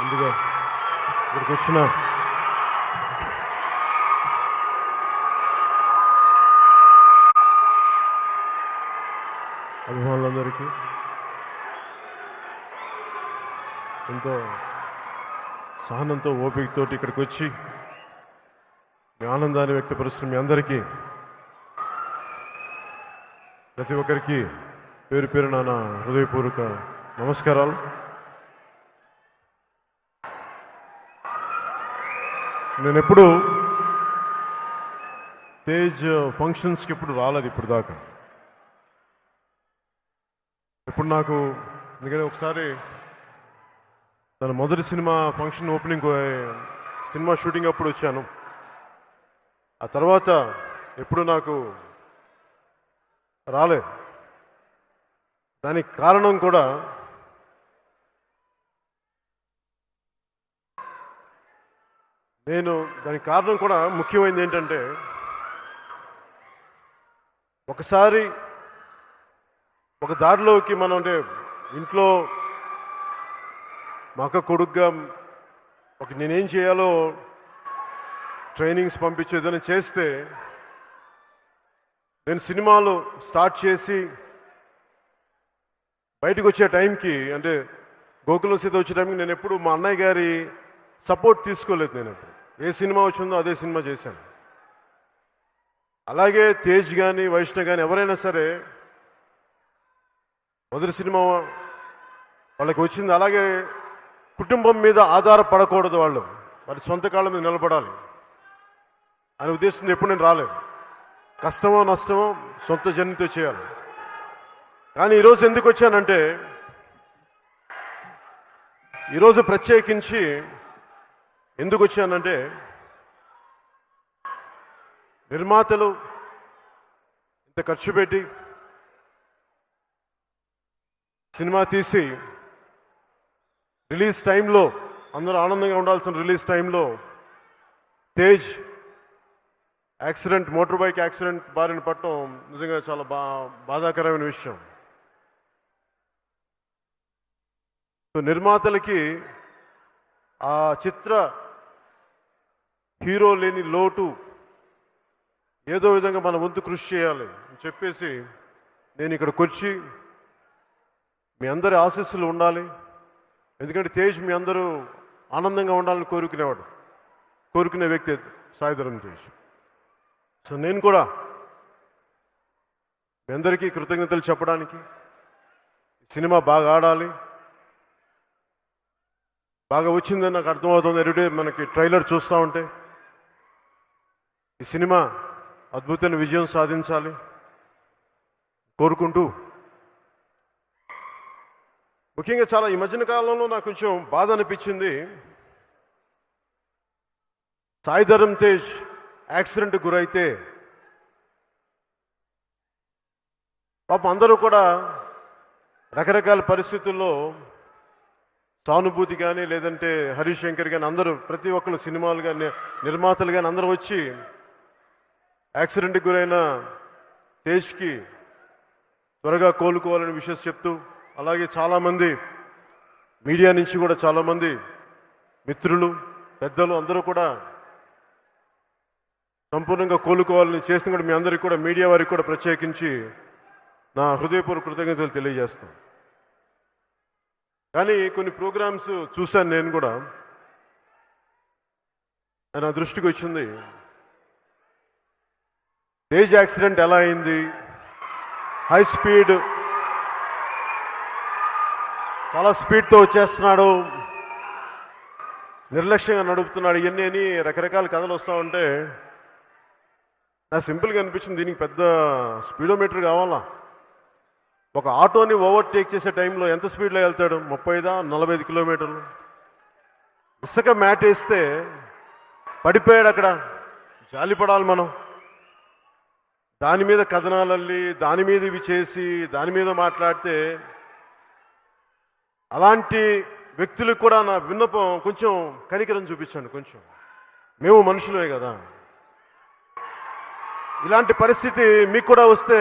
ముందుగా ఇక్కడికి వచ్చిన అభిమానులందరికీ ఎంతో సహనంతో ఓపికతో ఇక్కడికి వచ్చి మీ ఆనందాన్ని వ్యక్తపరుస్తున్న మీ అందరికీ ప్రతి ఒక్కరికి పేరు పేరున నా హృదయపూర్వక నమస్కారాలు. నేను ఎప్పుడు తేజ్ ఫంక్షన్స్కి ఎప్పుడు రాలేదు ఇప్పుడు దాకా. ఇప్పుడు నాకు ఎందుకంటే ఒకసారి తన మొదటి cinema function opening cinema shooting అప్పుడు వచ్చాను. ఆ తర్వాత ఎప్పుడు నాకు రాలేదు. దానికి కారణం కూడా ముఖ్యమైనది ఏంటంటే, ఒకసారి ఒక దారిలోకి మనం అంటే ఇంట్లో మా అక్క కొడుకుగా నేనేం చేయాలో ట్రైనింగ్స్ పంపించేదని చేస్తే, నేను సినిమాలు స్టార్ట్ చేసి బయటకు వచ్చే టైంకి అంటే గోకులం సీత వచ్చే టైంకి నేను ఎప్పుడు మా అన్నయ్య గారి సపోర్ట్ తీసుకోలేదు. నేను ఎప్పుడు ఏ సినిమా వచ్చిందో అదే సినిమా చేశాను. అలాగే తేజ్ కానీ వైష్ణవ్ కానీ ఎవరైనా సరే మొదటి సినిమా వాళ్ళకి వచ్చింది, అలాగే కుటుంబం మీద ఆధారపడకూడదు, వాళ్ళు వారి సొంత కాళ్ళ మీద నిలబడాలి అనే ఉద్దేశంతో ఎప్పుడు నేను రాలేదు. కష్టమో నష్టమో సొంత జర్నీతో చేయాలి. కానీ ఈరోజు ఎందుకు వచ్చానంటే, ఈరోజు ప్రత్యేకించి ఎందుకు వచ్చానంటే, నిర్మాతలు ఇంత ఖర్చు పెట్టి సినిమా తీసి రిలీజ్ టైంలో అందరూ ఆనందంగా ఉండాల్సిన రిలీజ్ టైంలో తేజ్ మోటార్ బైక్ యాక్సిడెంట్ బారిన పడటం నిజంగా చాలా బాధాకరమైన విషయం. నిర్మాతలకి ఆ చిత్ర హీరో లేని లోటు ఏదో విధంగా మన వంతు కృషి చేయాలి అని చెప్పేసి నేను ఇక్కడికి వచ్చి మీ అందరి ఆశీస్సులు ఉండాలి. ఎందుకంటే తేజ్ మీ అందరూ ఆనందంగా ఉండాలని కోరుకునే వ్యక్తి సాయిధరం తేజ్. సో నేను కూడా మీ అందరికీ కృతజ్ఞతలు చెప్పడానికి, సినిమా బాగా ఆడాలి, బాగా వచ్చిందని నాకు అర్థమవుతుంది. ఎవ్రీడే మనకి ట్రైలర్ చూస్తూ ఉంటే ఈ సినిమా అద్భుతమైన విజయం సాధించాలి కోరుకుంటూ, ముఖ్యంగా చాలా ఈ మధ్యన కాలంలో నాకు కొంచెం బాధ అనిపించింది. సాయిధరం తేజ్ యాక్సిడెంట్ గురైతే పాపం అందరూ కూడా రకరకాల పరిస్థితుల్లో సానుభూతి కానీ లేదంటే హరీష్ శంకర్ కానీ అందరూ ప్రతి ఒక్కరు సినిమాలు కానీ నిర్మాతలు కానీ అందరూ వచ్చి యాక్సిడెంట్కి గురైన తేజ్కి త్వరగా కోలుకోవాలని విషయం చెప్తూ, అలాగే చాలామంది మీడియా నుంచి కూడా చాలామంది మిత్రులు పెద్దలు అందరూ కూడా సంపూర్ణంగా కోలుకోవాలని చేసిన కూడా మీ అందరికీ కూడా మీడియా వారికి కూడా ప్రత్యేకించి నా హృదయపూర్వక కృతజ్ఞతలు తెలియజేస్తాను. కానీ కొన్ని ప్రోగ్రామ్స్ చూశాను నేను కూడా, నా దృష్టికి వచ్చింది తేజ్ యాక్సిడెంట్ ఎలా అయింది, హై స్పీడ్ చాలా స్పీడ్తో వచ్చేస్తున్నాడు, నిర్లక్ష్యంగా నడుపుతున్నాడు, ఇవన్నీ అని రకరకాల కథలు వస్తూ ఉంటే నాకు సింపుల్గా అనిపించింది, దీనికి పెద్ద స్పీడోమీటర్ కావాలా? ఒక ఆటోని ఓవర్టేక్ చేసే టైంలో ఎంత స్పీడ్లో వెళ్తాడు? 35-45 కిలోమీటర్లు. ఇసుక మ్యాట్ వేస్తే పడిపోయాడు అక్కడ, జాలిపడాలి మనం. దాని మీద కథనాలల్లి దాని మీద ఇవి చేసి దాని మీద మాట్లాడితే, అలాంటి వ్యక్తులకు కూడా నా విన్నపం, కొంచెం కనికరం చూపించండి. కొంచెం మేము మనుషులే కదా, ఇలాంటి పరిస్థితి మీకు కూడా వస్తే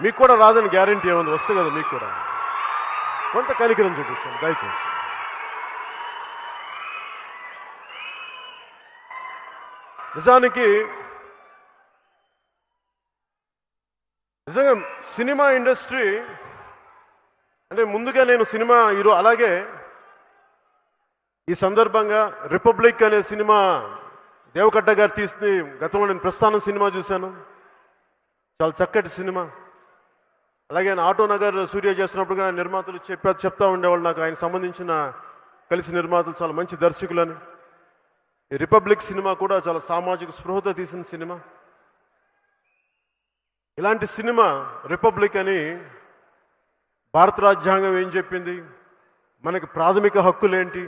మీకు కూడా రాదని గ్యారంటీ ఏముంది? వస్తే కదా మీకు కూడా. కొంత కనికరం చూపించండి దయచేసి. నిజానికి నిజంగా సినిమా ఇండస్ట్రీ అంటే ముందుగా నేను సినిమా హీరో, అలాగే ఈ సందర్భంగా రిపబ్లిక్ అనే సినిమా దేవకట్ట గారు తీసి గతంలో నేను ప్రస్థానం సినిమా చూశాను, చాలా చక్కటి సినిమా. అలాగే ఆయన ఆటో నగర్ సూర్య చేస్తున్నప్పుడు కూడా నిర్మాతలు చెప్తా ఉండేవాళ్ళు నాకు, ఆయన సంబంధించిన కలిసి నిర్మాతలు చాలా మంచి దర్శకులని. ఈ రిపబ్లిక్ సినిమా కూడా చాలా సామాజిక స్పృహతో తీసిన సినిమా. ఇలాంటి సినిమా రిపబ్లిక్ అని భారత రాజ్యాంగం ఏం చెప్పింది, మనకి ప్రాథమిక హక్కులేంటి,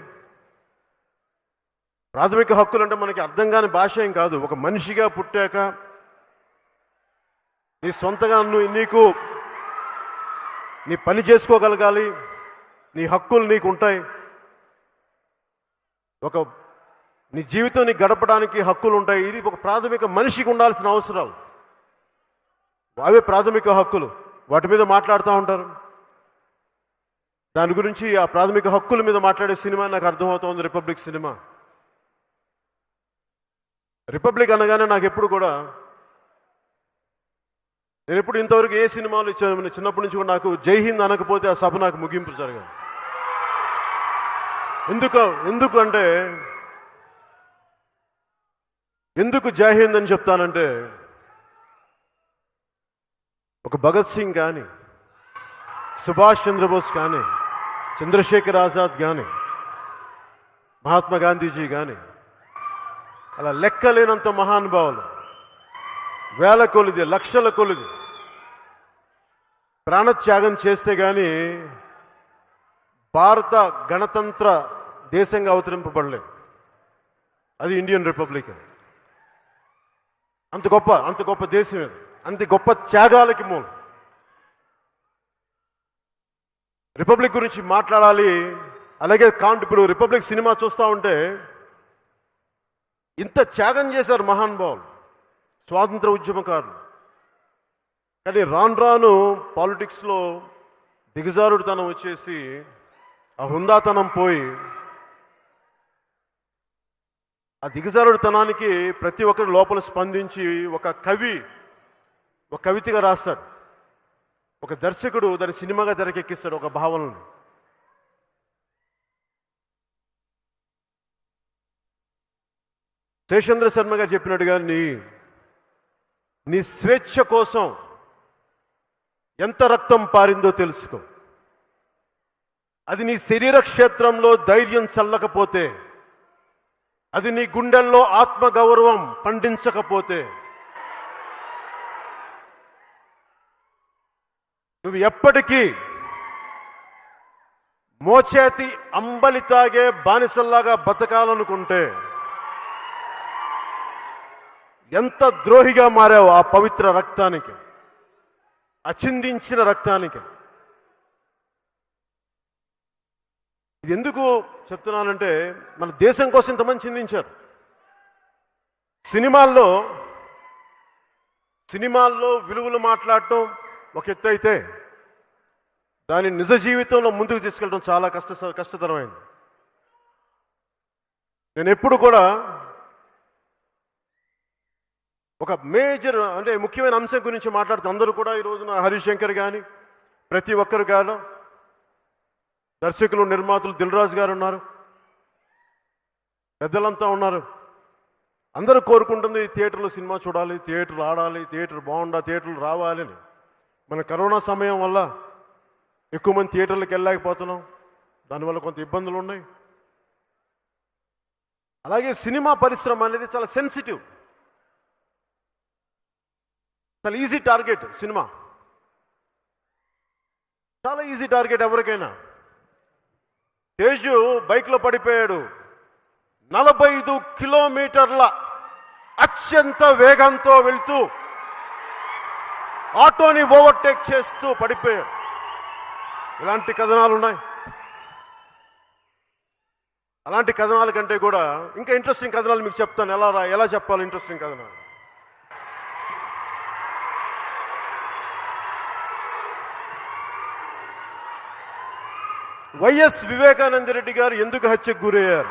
ప్రాథమిక హక్కులు అంటే మనకి అర్థం కాని భాష ఏం కాదు. ఒక మనిషిగా పుట్టాక నీ సొంతగా నీకు నీ పని చేసుకోగలగాలి, నీ హక్కులు నీకు ఉంటాయి, ఒక నీ జీవితం నీకు గడపడానికి హక్కులు ఉంటాయి. ఇది ఒక ప్రాథమిక మనిషికి ఉండాల్సిన అవసరాలు, అవే ప్రాథమిక హక్కులు. వాటి మీద మాట్లాడుతూ ఉంటారు. దాని గురించి ఆ ప్రాథమిక హక్కుల మీద మాట్లాడే సినిమా నాకు అర్థమవుతోంది రిపబ్లిక్ సినిమా. రిపబ్లిక్ అనగానే నాకు ఎప్పుడు కూడా, నేను ఎప్పుడు ఇంతవరకు ఏ సినిమాలు ఇచ్చాను, చిన్నప్పటి నుంచి కూడా నాకు జై హింద్ అనకపోతే ఆ సభ నాకు ముగింపు జరగదు. ఎందుకంటే ఎందుకు జై హింద్ అని చెప్తానంటే, ఒక భగత్ సింగ్ కానీ, సుభాష్ చంద్రబోస్ కానీ, చంద్రశేఖర్ ఆజాద్ కానీ, మహాత్మా గాంధీజీ కానీ, అలా లెక్కలేనంత మహానుభావులు, వేల కొలిది లక్షల కొలిది ప్రాణత్యాగం చేస్తే కానీ భారత గణతంత్ర దేశంగా అవతరింపబడలేదు. అది ఇండియన్ రిపబ్లిక్. అంత గొప్ప దేశం ఇది, అంత గొప్ప త్యాగాలకి మూలం. రిపబ్లిక్ గురించి మాట్లాడాలి. అలాగే ఇప్పుడు రిపబ్లిక్ సినిమా చూస్తూ ఉంటే ఇంత త్యాగం చేశారు మహానుభావులు, స్వాతంత్ర ఉద్యమకారులు. కానీ రాను రాను పాలిటిక్స్లో దిగజారుడుతనం వచ్చేసి ఆ హుందాతనం పోయి, ఆ దిగజారుడుతనానికి ప్రతి ఒక్కరు లోపల స్పందించి ఒక కవితగా రాస్తాడు, ఒక దర్శకుడు దాని సినిమాగా తెరకెక్కిస్తాడు ఒక భావనను. శేషేంద్ర శర్మ గారు చెప్పినట్టుగా నీ స్వేచ్ఛ కోసం ఎంత రక్తం పారిందో తెలుసుకో. అది నీ శరీర క్షేత్రంలో ధైర్యం చల్లకపోతే, అది నీ గుండెల్లో ఆత్మగౌరవం పండించకపోతే, నువ్వు ఎప్పటికీ మోచేతి అంబలి తాగే బానిసల్లాగా బతకాలనుకుంటే ఎంత ద్రోహిగా మారావు ఆ పవిత్ర రక్తానికి, అచిందించిన రక్తానికి. ఇది ఎందుకు చెప్తున్నానంటే, మన దేశం కోసం ఇంతమంది చిందించారు. సినిమాల్లో విలువలు మాట్లాడటం ఒక ఎత్తు అయితే, దాని నిజ జీవితంలో ముందుకు తీసుకెళ్ళడం చాలా కష్టతరమైంది. నేను ఎప్పుడు కూడా ఒక మేజర్ అంటే ముఖ్యమైన అంశం గురించి మాట్లాడుతూ అందరూ కూడా ఈ రోజున హరిశంకర్ కానీ, ప్రతి ఒక్కరు కానీ, దర్శకులు నిర్మాతలు దిల్ రాజు గారు ఉన్నారు, పెద్దలంతా ఉన్నారు. అందరూ కోరుకుంటుంది థియేటర్లో సినిమా చూడాలి, థియేటర్లు ఆడాలి, థియేటర్ బాగుండాలి, థియేటర్లు రావాలని. మన కరోనా సమయం వల్ల ఎక్కువ మంది థియేటర్లకు వెళ్ళలేకపోతున్నాం, దానివల్ల కొంత ఇబ్బందులు ఉన్నాయి. అలాగే సినిమా పరిశ్రమ అనేది చాలా సెన్సిటివ్, చాలా ఈజీ టార్గెట్. సినిమా చాలా ఈజీ టార్గెట్ ఎవరికైనా. తేజు బైక్లో పడిపోయాడు, 45 కిలోమీటర్ల అత్యంత వేగంతో వెళ్తూ ఆటోని ఓవర్టేక్ చేస్తూ పడిపోయాడు. ఇలాంటి కథనాలు ఉన్నాయి. అలాంటి కథనాల కంటే కూడా ఇంకా ఇంట్రెస్టింగ్ కథనాలు మీకు చెప్తాను. ఎలా చెప్పాలి ఇంట్రెస్టింగ్ కథనాలు. వైఎస్ వివేకానంద రెడ్డి గారు ఎందుకు హత్యకు గురయ్యారు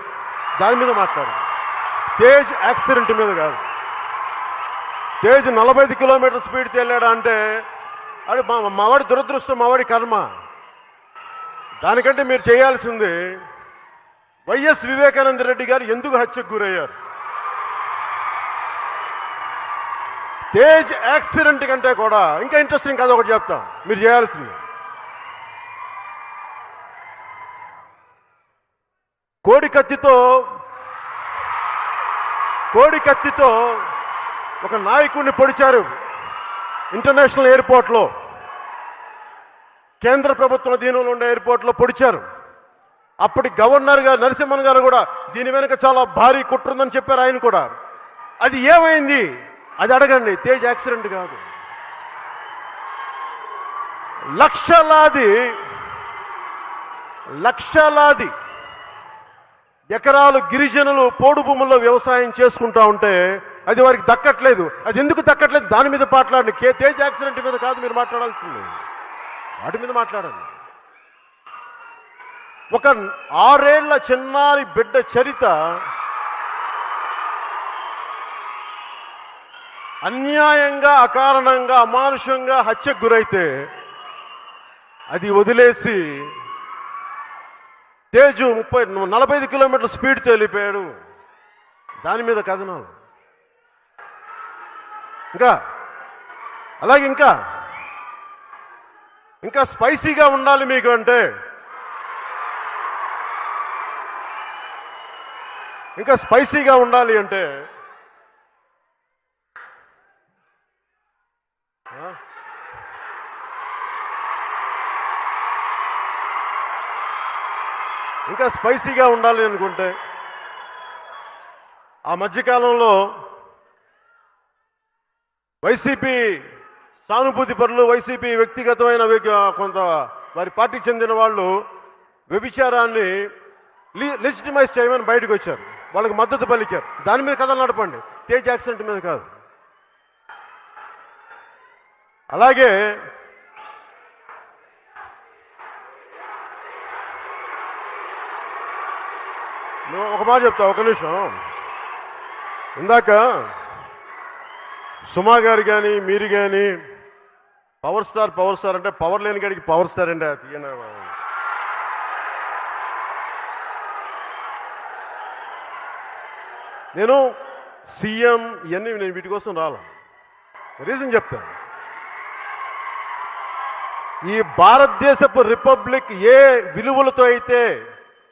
దాని మీద మాట్లాడారు, తేజ్ యాక్సిడెంట్ మీద కాదు. తేజ్ 45 కిలోమీటర్ స్పీడ్తో వెళ్ళాడా అంటే అది మావాడి దురదృష్టం, మావాడి కర్మ. దానికంటే మీరు చేయాల్సింది వైఎస్ వివేకానంద రెడ్డి గారు ఎందుకు హత్యకు గురయ్యారు. తేజ్ యాక్సిడెంట్ కంటే కూడా ఇంకా ఇంట్రెస్టింగ్ కథ ఒకటి చెప్తాం. మీరు చేయాల్సింది కోడి కత్తితో ఒక నాయకుడిని పొడిచారు ఇంటర్నేషనల్ ఎయిర్పోర్ట్లో, కేంద్ర ప్రభుత్వం అధీనంలో ఉండే ఎయిర్పోర్ట్లో పొడిచారు. అప్పటి గవర్నర్ గారు నరసింహన్ గారు కూడా దీని వెనుక చాలా భారీ కుట్ర ఉందని చెప్పారు. ఆయన కూడా అది ఏమైంది అది అడగండి. తేజ్ యాక్సిడెంట్ కాదు. లక్షలాది ఎకరాలు గిరిజనులు పోడు భూముల్లో వ్యవసాయం చేసుకుంటా ఉంటే అది వారికి దక్కట్లేదు. అది ఎందుకు దక్కట్లేదు దాని మీద మాట్లాడండి. తేజ్ యాక్సిడెంట్ మీద కాదు మీరు మాట్లాడాల్సింది, వాటి మీద మాట్లాడండి. ఒక 6 ఏళ్ల చిన్నారి బిడ్డ చరిత అన్యాయంగా, అకారణంగా, అమానుషంగా హత్యకు గురైతే అది వదిలేసి తేజు 45 కిలోమీటర్ల స్పీడ్తో వెళ్ళిపోయాడు. దాని మీద కథనాలు. అలాగే ఇంకా స్పైసీగా ఉండాలి మీకు అంటే, ఇంకా స్పైసీగా ఉండాలి అంటే ఇంకా స్పైసీగా ఉండాలి అనుకుంటే ఆ మధ్యకాలంలో వైసీపీ సానుభూతి పరులు, వైసీపీ వ్యక్తిగతమైన కొంత వారి పార్టీకి చెందిన వాళ్ళు వ్యభిచారాన్ని లెజిటిమైజ్ చేయమని బయటకు వచ్చారు. వాళ్ళకి మద్దతు పలికారు. దాని మీద కథలు నడపండి, తేజ్ యాక్సిడెంట్ మీద కాదు. అలాగే ఒక మాట చెప్తా, ఒక నిమిషం. ఇందాక సుమా గారు కానీ మీరు కానీ పవర్ స్టార్ అంటే పవర్ లేని కాడికి పవర్ స్టార్ అండి. నేను సీఎం ఇవన్నీ నేను వీటి కోసం రాలా. రీజన్ చెప్తాను. ఈ భారతదేశపు రిపబ్లిక్ ఏ విలువలతో అయితే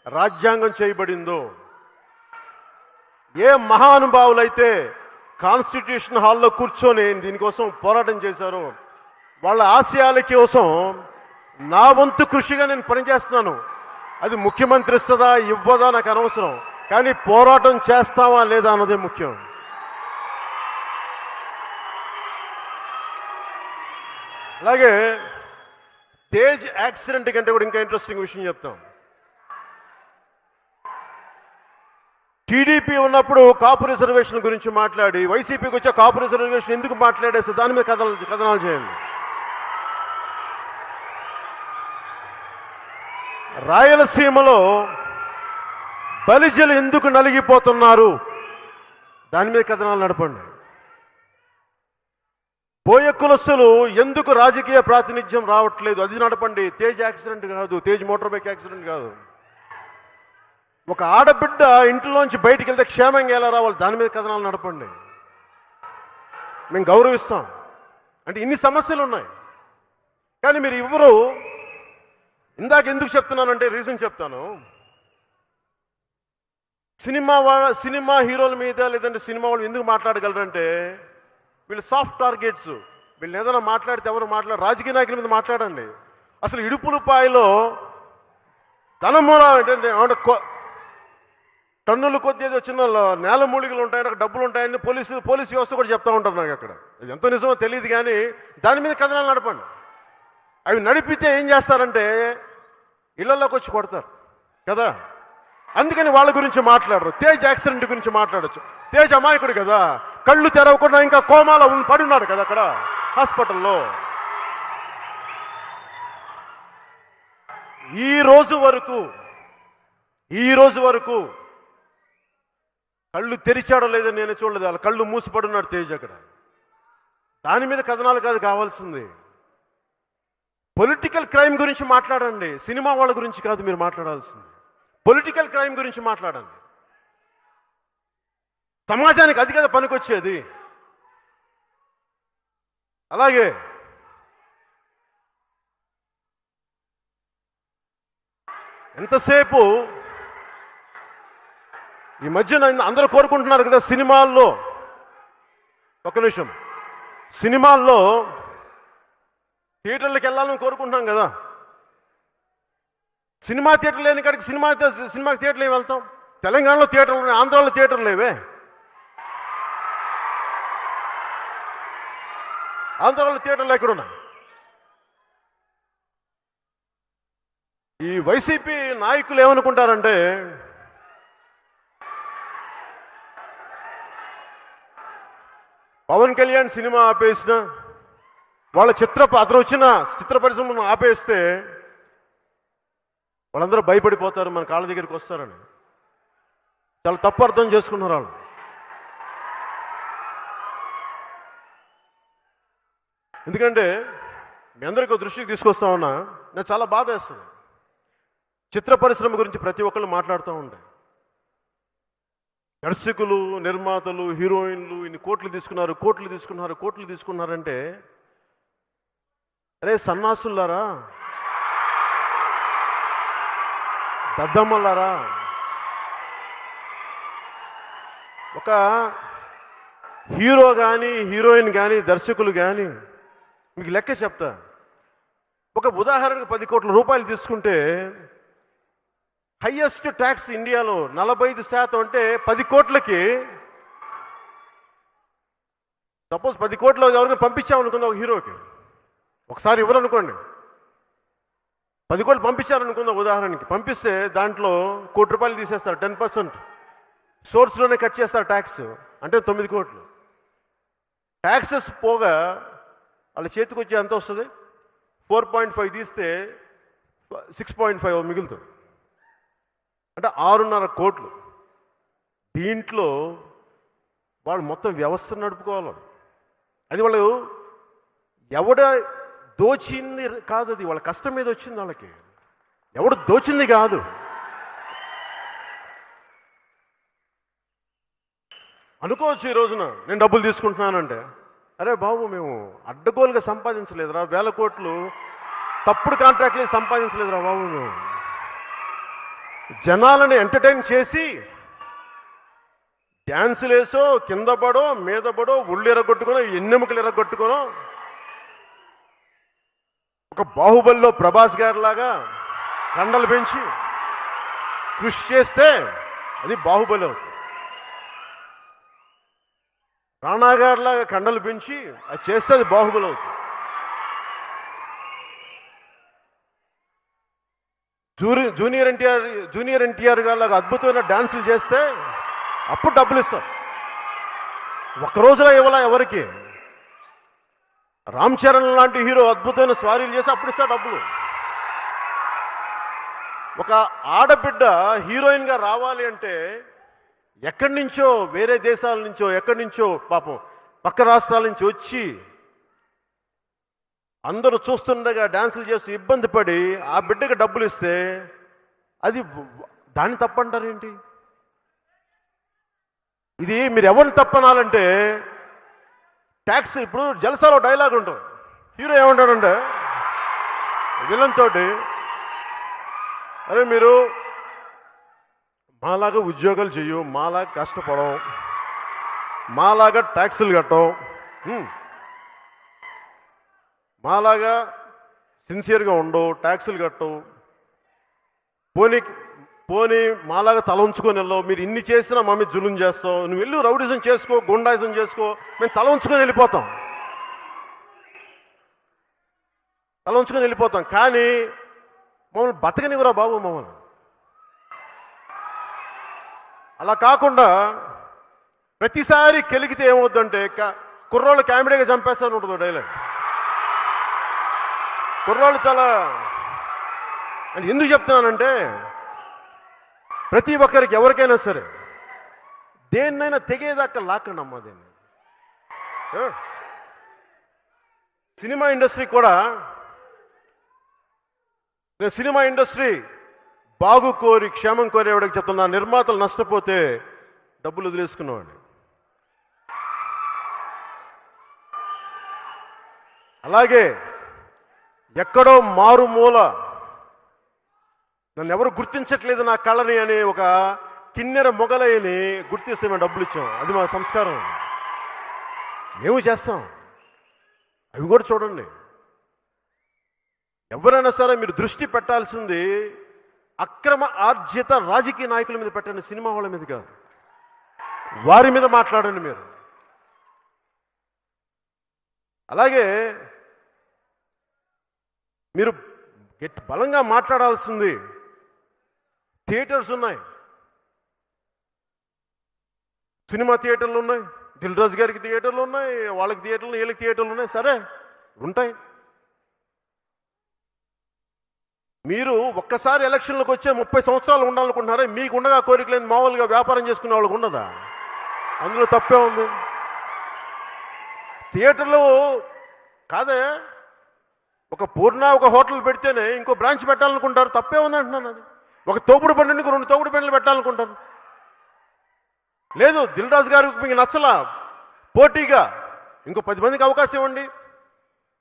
రాజ్యాంగం చేయబడిందో, ఏ మహానుభావులైతే కాన్స్టిట్యూషన్ హాల్లో కూర్చొని దీనికోసం పోరాటం చేశారో, వాళ్ళ ఆశయాల కోసం నా వంతు కృషిగా నేను పనిచేస్తున్నాను. అది ముఖ్యమంత్రి ఇస్తుందా ఇవ్వదా నాకు అనవసరం, కానీ పోరాటం చేస్తావా లేదా అన్నదే ముఖ్యం. అలాగే తేజ్ యాక్సిడెంట్ కంటే కూడా ఇంకా ఇంట్రెస్టింగ్ విషయం చెప్తాం. టీడీపీ ఉన్నప్పుడు కాపు రిజర్వేషన్ గురించి మాట్లాడి వైసీపీకి వచ్చే కాపు రిజర్వేషన్ ఎందుకు మాట్లాడేస్తే దాని మీద కథనాలు చేయండి. రాయలసీమలో బలిజలు ఎందుకు నలిగిపోతున్నారు దాని మీద కథనాలు నడపండి. బోయ కులస్తులు ఎందుకు రాజకీయ ప్రాతినిధ్యం రావట్లేదు అది నడపండి. తేజ్ యాక్సిడెంట్ కాదు, తేజ్ మోటార్ బైక్ యాక్సిడెంట్ కాదు. ఒక ఆడబిడ్డ ఇంట్లోంచి బయటికి వెళ్తే క్షేమంగా ఎలా రావాలి దాని మీద కథనాలు నడపండి. మేము గౌరవిస్తాం. అంటే ఇన్ని సమస్యలు ఉన్నాయి, కానీ మీరు ఎవరు ఇందాక ఎందుకు చెప్తున్నానంటే రీజన్ చెప్తాను. సినిమా హీరోల మీద లేదంటే సినిమా వాళ్ళు ఎందుకు మాట్లాడగలరంటే వీళ్ళు సాఫ్ట్ టార్గెట్స్. వీళ్ళు ఏదైనా మాట్లాడితే ఎవరు రాజకీయ నాయకుల మీద మాట్లాడండి. అసలు ఇడుపులపాయలో ధనమూల ఏంటంటే టన్నులు కొద్ది ఏదో చిన్న నేల మూలికలు ఉంటాయని అక్కడ డబ్బులు ఉంటాయని పోలీసు వ్యవస్థ కూడా చెప్తా ఉంటారు నాకు. అక్కడ అది ఎంత నిజమో తెలియదు, కానీ దాని మీద కథనాలు నడపండి. అవి నడిపితే ఏం చేస్తారంటే ఇళ్లలోకి వచ్చి కొడతారు కదా, అందుకని వాళ్ళ గురించి మాట్లాడరు. తేజ్ యాక్సిడెంట్ గురించి మాట్లాడచ్చు. తేజ్ అమాయకుడు కదా, కళ్ళు తెరవకుండా ఇంకా కోమాలో పడున్నాడు కదా అక్కడ హాస్పిటల్లో. ఈ రోజు వరకు కళ్ళు తెరిచాడో లేదో నేను చూడలేదు. వాళ్ళ కళ్ళు మూసిపడున్నాడు తేజ్ అక్కడ. దాని మీద కథనాలు కాదు కావాల్సింది. పొలిటికల్ క్రైమ్ గురించి మాట్లాడండి, సినిమా వాళ్ళ గురించి కాదు మీరు మాట్లాడాల్సింది. పొలిటికల్ క్రైమ్ గురించి మాట్లాడండి. సమాజానికి అది కదా పనికొచ్చేది. అలాగే ఎంతసేపు ఈ మధ్యన అందరూ కోరుకుంటున్నారు కదా సినిమాల్లో, ఒక్క నిమిషం, సినిమాల్లో థియేటర్లకు వెళ్ళాలని కోరుకుంటున్నాం కదా. సినిమా థియేటర్ లేని కాడికి సినిమా థియేటర్లు ఏమి వెళ్తాం? తెలంగాణలో థియేటర్లు ఉన్నాయి, ఆంధ్రాలో థియేటర్లు లేవే. ఆంధ్రాలో థియేటర్లు ఎక్కడున్నాయి? ఈ వైసీపీ నాయకులు ఏమనుకుంటారంటే పవన్ కళ్యాణ్ సినిమా ఆపేసిన వాళ్ళ అతను వచ్చిన చిత్ర పరిశ్రమను ఆపేస్తే వాళ్ళందరూ భయపడిపోతారు, మన కాళ్ళ దగ్గరికి వస్తారని. చాలా తప్పు అర్థం చేసుకున్నారు వాళ్ళు. ఎందుకంటే మీ అందరికీ దృష్టికి తీసుకొస్తా ఉన్నా, నాకు చాలా బాధ వేస్తుంది. చిత్ర పరిశ్రమ గురించి ప్రతి ఒక్కళ్ళు మాట్లాడుతూ ఉండే, దర్శకులు, నిర్మాతలు, హీరోయిన్లు ఇన్ని కోట్లు తీసుకున్నారంటే అరే సన్నాసులారా, దద్దమ్మలారా, ఒక హీరో కానీ హీరోయిన్ కానీ దర్శకులు కానీ మీకు లెక్క చెప్తా. ఒక ఉదాహరణకు 10 కోట్ల రూపాయలు తీసుకుంటే హైయెస్ట్ ట్యాక్స్ ఇండియాలో 45% అంటే 10 కోట్లకి, సపోజ్ 10 కోట్లు ఎవరిని పంపించామనుకుందాం ఒక హీరోకి, ఒకసారి ఇవ్వరనుకోండి, 10 కోట్లు పంపించారనుకుందాం ఉదాహరణకి. పంపిస్తే దాంట్లో 1 కోటి రూపాయలు తీసేస్తారు, 10% సోర్స్లోనే కట్ చేస్తారు ట్యాక్స్, అంటే 9 కోట్లు. ట్యాక్సెస్ పోగా వాళ్ళ చేతికి వచ్చి ఎంత వస్తుంది? 4.5 తీస్తే 6.5 మిగులుతుంది, అంటే 6.5 కోట్లు. దీంట్లో వాళ్ళు మొత్తం వ్యవస్థను నడుపుకోవాలి. అది వాళ్ళు ఎవడ దోచింది కాదు, అది వాళ్ళ కష్టం మీద వచ్చింది. వాళ్ళకి ఎవడు దోచింది కాదు. అనుకోవచ్చు ఈ రోజున నేను డబ్బులు తీసుకుంటున్నానంటే, అరే బాబు మేము అడ్డగోలుగా సంపాదించలేదురా, 1000 కోట్లు తప్పుడు కాంట్రాక్ట్లు సంపాదించలేదురా బాబు. మేము జనాలని ఎంటర్టైన్ చేసి డ్యాన్సులు వేసో, కింద పడో, మీద పడో, ఒళ్ళు ఎరగొట్టుకునో, ఎన్నెముకలు ఎరగొట్టుకునో, ఒక బాహుబలిలో ప్రభాస్ గారిలాగా కండలు పెంచి కృషి చేస్తే అది బాహుబలి అవుతుంది. రాణా గారిలాగా కండలు పెంచి అది చేస్తే అది బాహుబలి అవుతుంది. జూనియర్ ఎన్టీఆర్ గారిలాగా అద్భుతమైన డాన్సులు చేస్తే అప్పుడు డబ్బులు ఇస్తారు. ఒక రోజులో ఇవ్వాల ఎవరికి? రామ్ చరణ్ లాంటి హీరో అద్భుతమైన స్వారీలు చేసి అప్పుడు ఇస్తారు డబ్బులు. ఒక ఆడబిడ్డ హీరోయిన్గా రావాలి అంటే ఎక్కడి నుంచో, వేరే దేశాల నుంచో, ఎక్కడి నుంచో పాపం పక్క రాష్ట్రాల నుంచి వచ్చి అందరూ చూస్తుండగా డాన్సులు చేసి ఇబ్బంది పడి ఆ బిడ్డకి డబ్బులు ఇస్తే అది దాన్ని తప్పంటారేంటి? ఇది మీరు ఎవరిని తప్పనాలంటే ట్యాక్స్. ఇప్పుడు జలసాలో డైలాగ్ ఉంటుంది, హీరో ఏమంటాడంటే విలన్ తోటి, అరే మీరు మాలాగా ఉద్యోగాలు చెయ్యు, మాలాగా కష్టపడం, మాలాగా ట్యాక్సులు కట్టం, మాలాగా సిన్సియర్గా ఉండవు, ట్యాక్సులు కట్టవు, పోనీ మాలాగా తల ఉంచుకొని వెళ్ళవు, మీరు ఇన్ని చేసినా మా మీద జులుం చేస్తావు, నువ్వు వెళ్ళు రౌడిజం చేసుకో, గుండాయిజం చేసుకో, మేము తల ఉంచుకొని వెళ్ళిపోతాం, కానీ మమ్మల్ని బతకనివ్వరా బాబు మమ్మల్ని. అలా కాకుండా ప్రతిసారి కెలిగితే ఏమవుద్దంటే కుర్రోళ్ళు కామెడీగా చంపేస్తాను ఉంటుంది డైలాగ్. కుర్రోళ్ళు చాలా, ఎందుకు చెప్తున్నానంటే ప్రతి ఒక్కరికి ఎవరికైనా సరే దేన్నైనా తెగేదాకా లాక్కండి అమ్మా. దీన్ని సినిమా ఇండస్ట్రీ కూడా, నేను సినిమా ఇండస్ట్రీ బాగు కోరి క్షేమం కోరేవాడికి చెప్తున్నా, నిర్మాతలు నష్టపోతే డబ్బులు వదిలేసుకున్నవాడిని. అలాగే ఎక్కడో మారుమూల నన్ను ఎవరు గుర్తించట్లేదు నా కళని అని ఒక కిన్నెర మొగలయ్యని గుర్తిస్తే మేము డబ్బులు ఇచ్చాం. అది మా సంస్కారం, మేము చేస్తాం. అవి కూడా చూడండి. ఎవరైనా సరే మీరు దృష్టి పెట్టాల్సింది అక్రమ ఆర్జిత రాజకీయ నాయకుల మీద పెట్టండి, సినిమా వాళ్ళ మీద కాదు. వారి మీద మాట్లాడండి మీరు. అలాగే మీరు బలంగా మాట్లాడాల్సింది, థియేటర్స్ ఉన్నాయి, సినిమా థియేటర్లు ఉన్నాయి, దిల్ రాజు గారికి థియేటర్లు ఉన్నాయి, వాళ్ళకి థియేటర్లు, వీళ్ళకి థియేటర్లు ఉన్నాయి, సరే ఉంటాయి. మీరు ఒక్కసారి ఎలక్షన్లకు వచ్చే 30 సంవత్సరాలు ఉండాలనుకుంటున్నారే, మీకు ఉండగా కోరికలేదు, మామూలుగా వ్యాపారం చేసుకునే వాళ్ళకి ఉండదా? అందులో తప్పే ఉంది. థియేటర్లు కాదే, ఒక పూర్ణ ఒక హోటల్ పెడితేనే ఇంకో బ్రాంచ్ పెట్టాలనుకుంటారు, తప్పే ఉంది అంటున్నాను. అది ఒక తోపుడు బండికి 2 తోపుడు బండ్లు పెట్టాలనుకుంటారు. లేదు, దిల్ రాజు గారికి మీకు నచ్చలా, పోటీగా ఇంకో 10 మందికి అవకాశం ఇవ్వండి,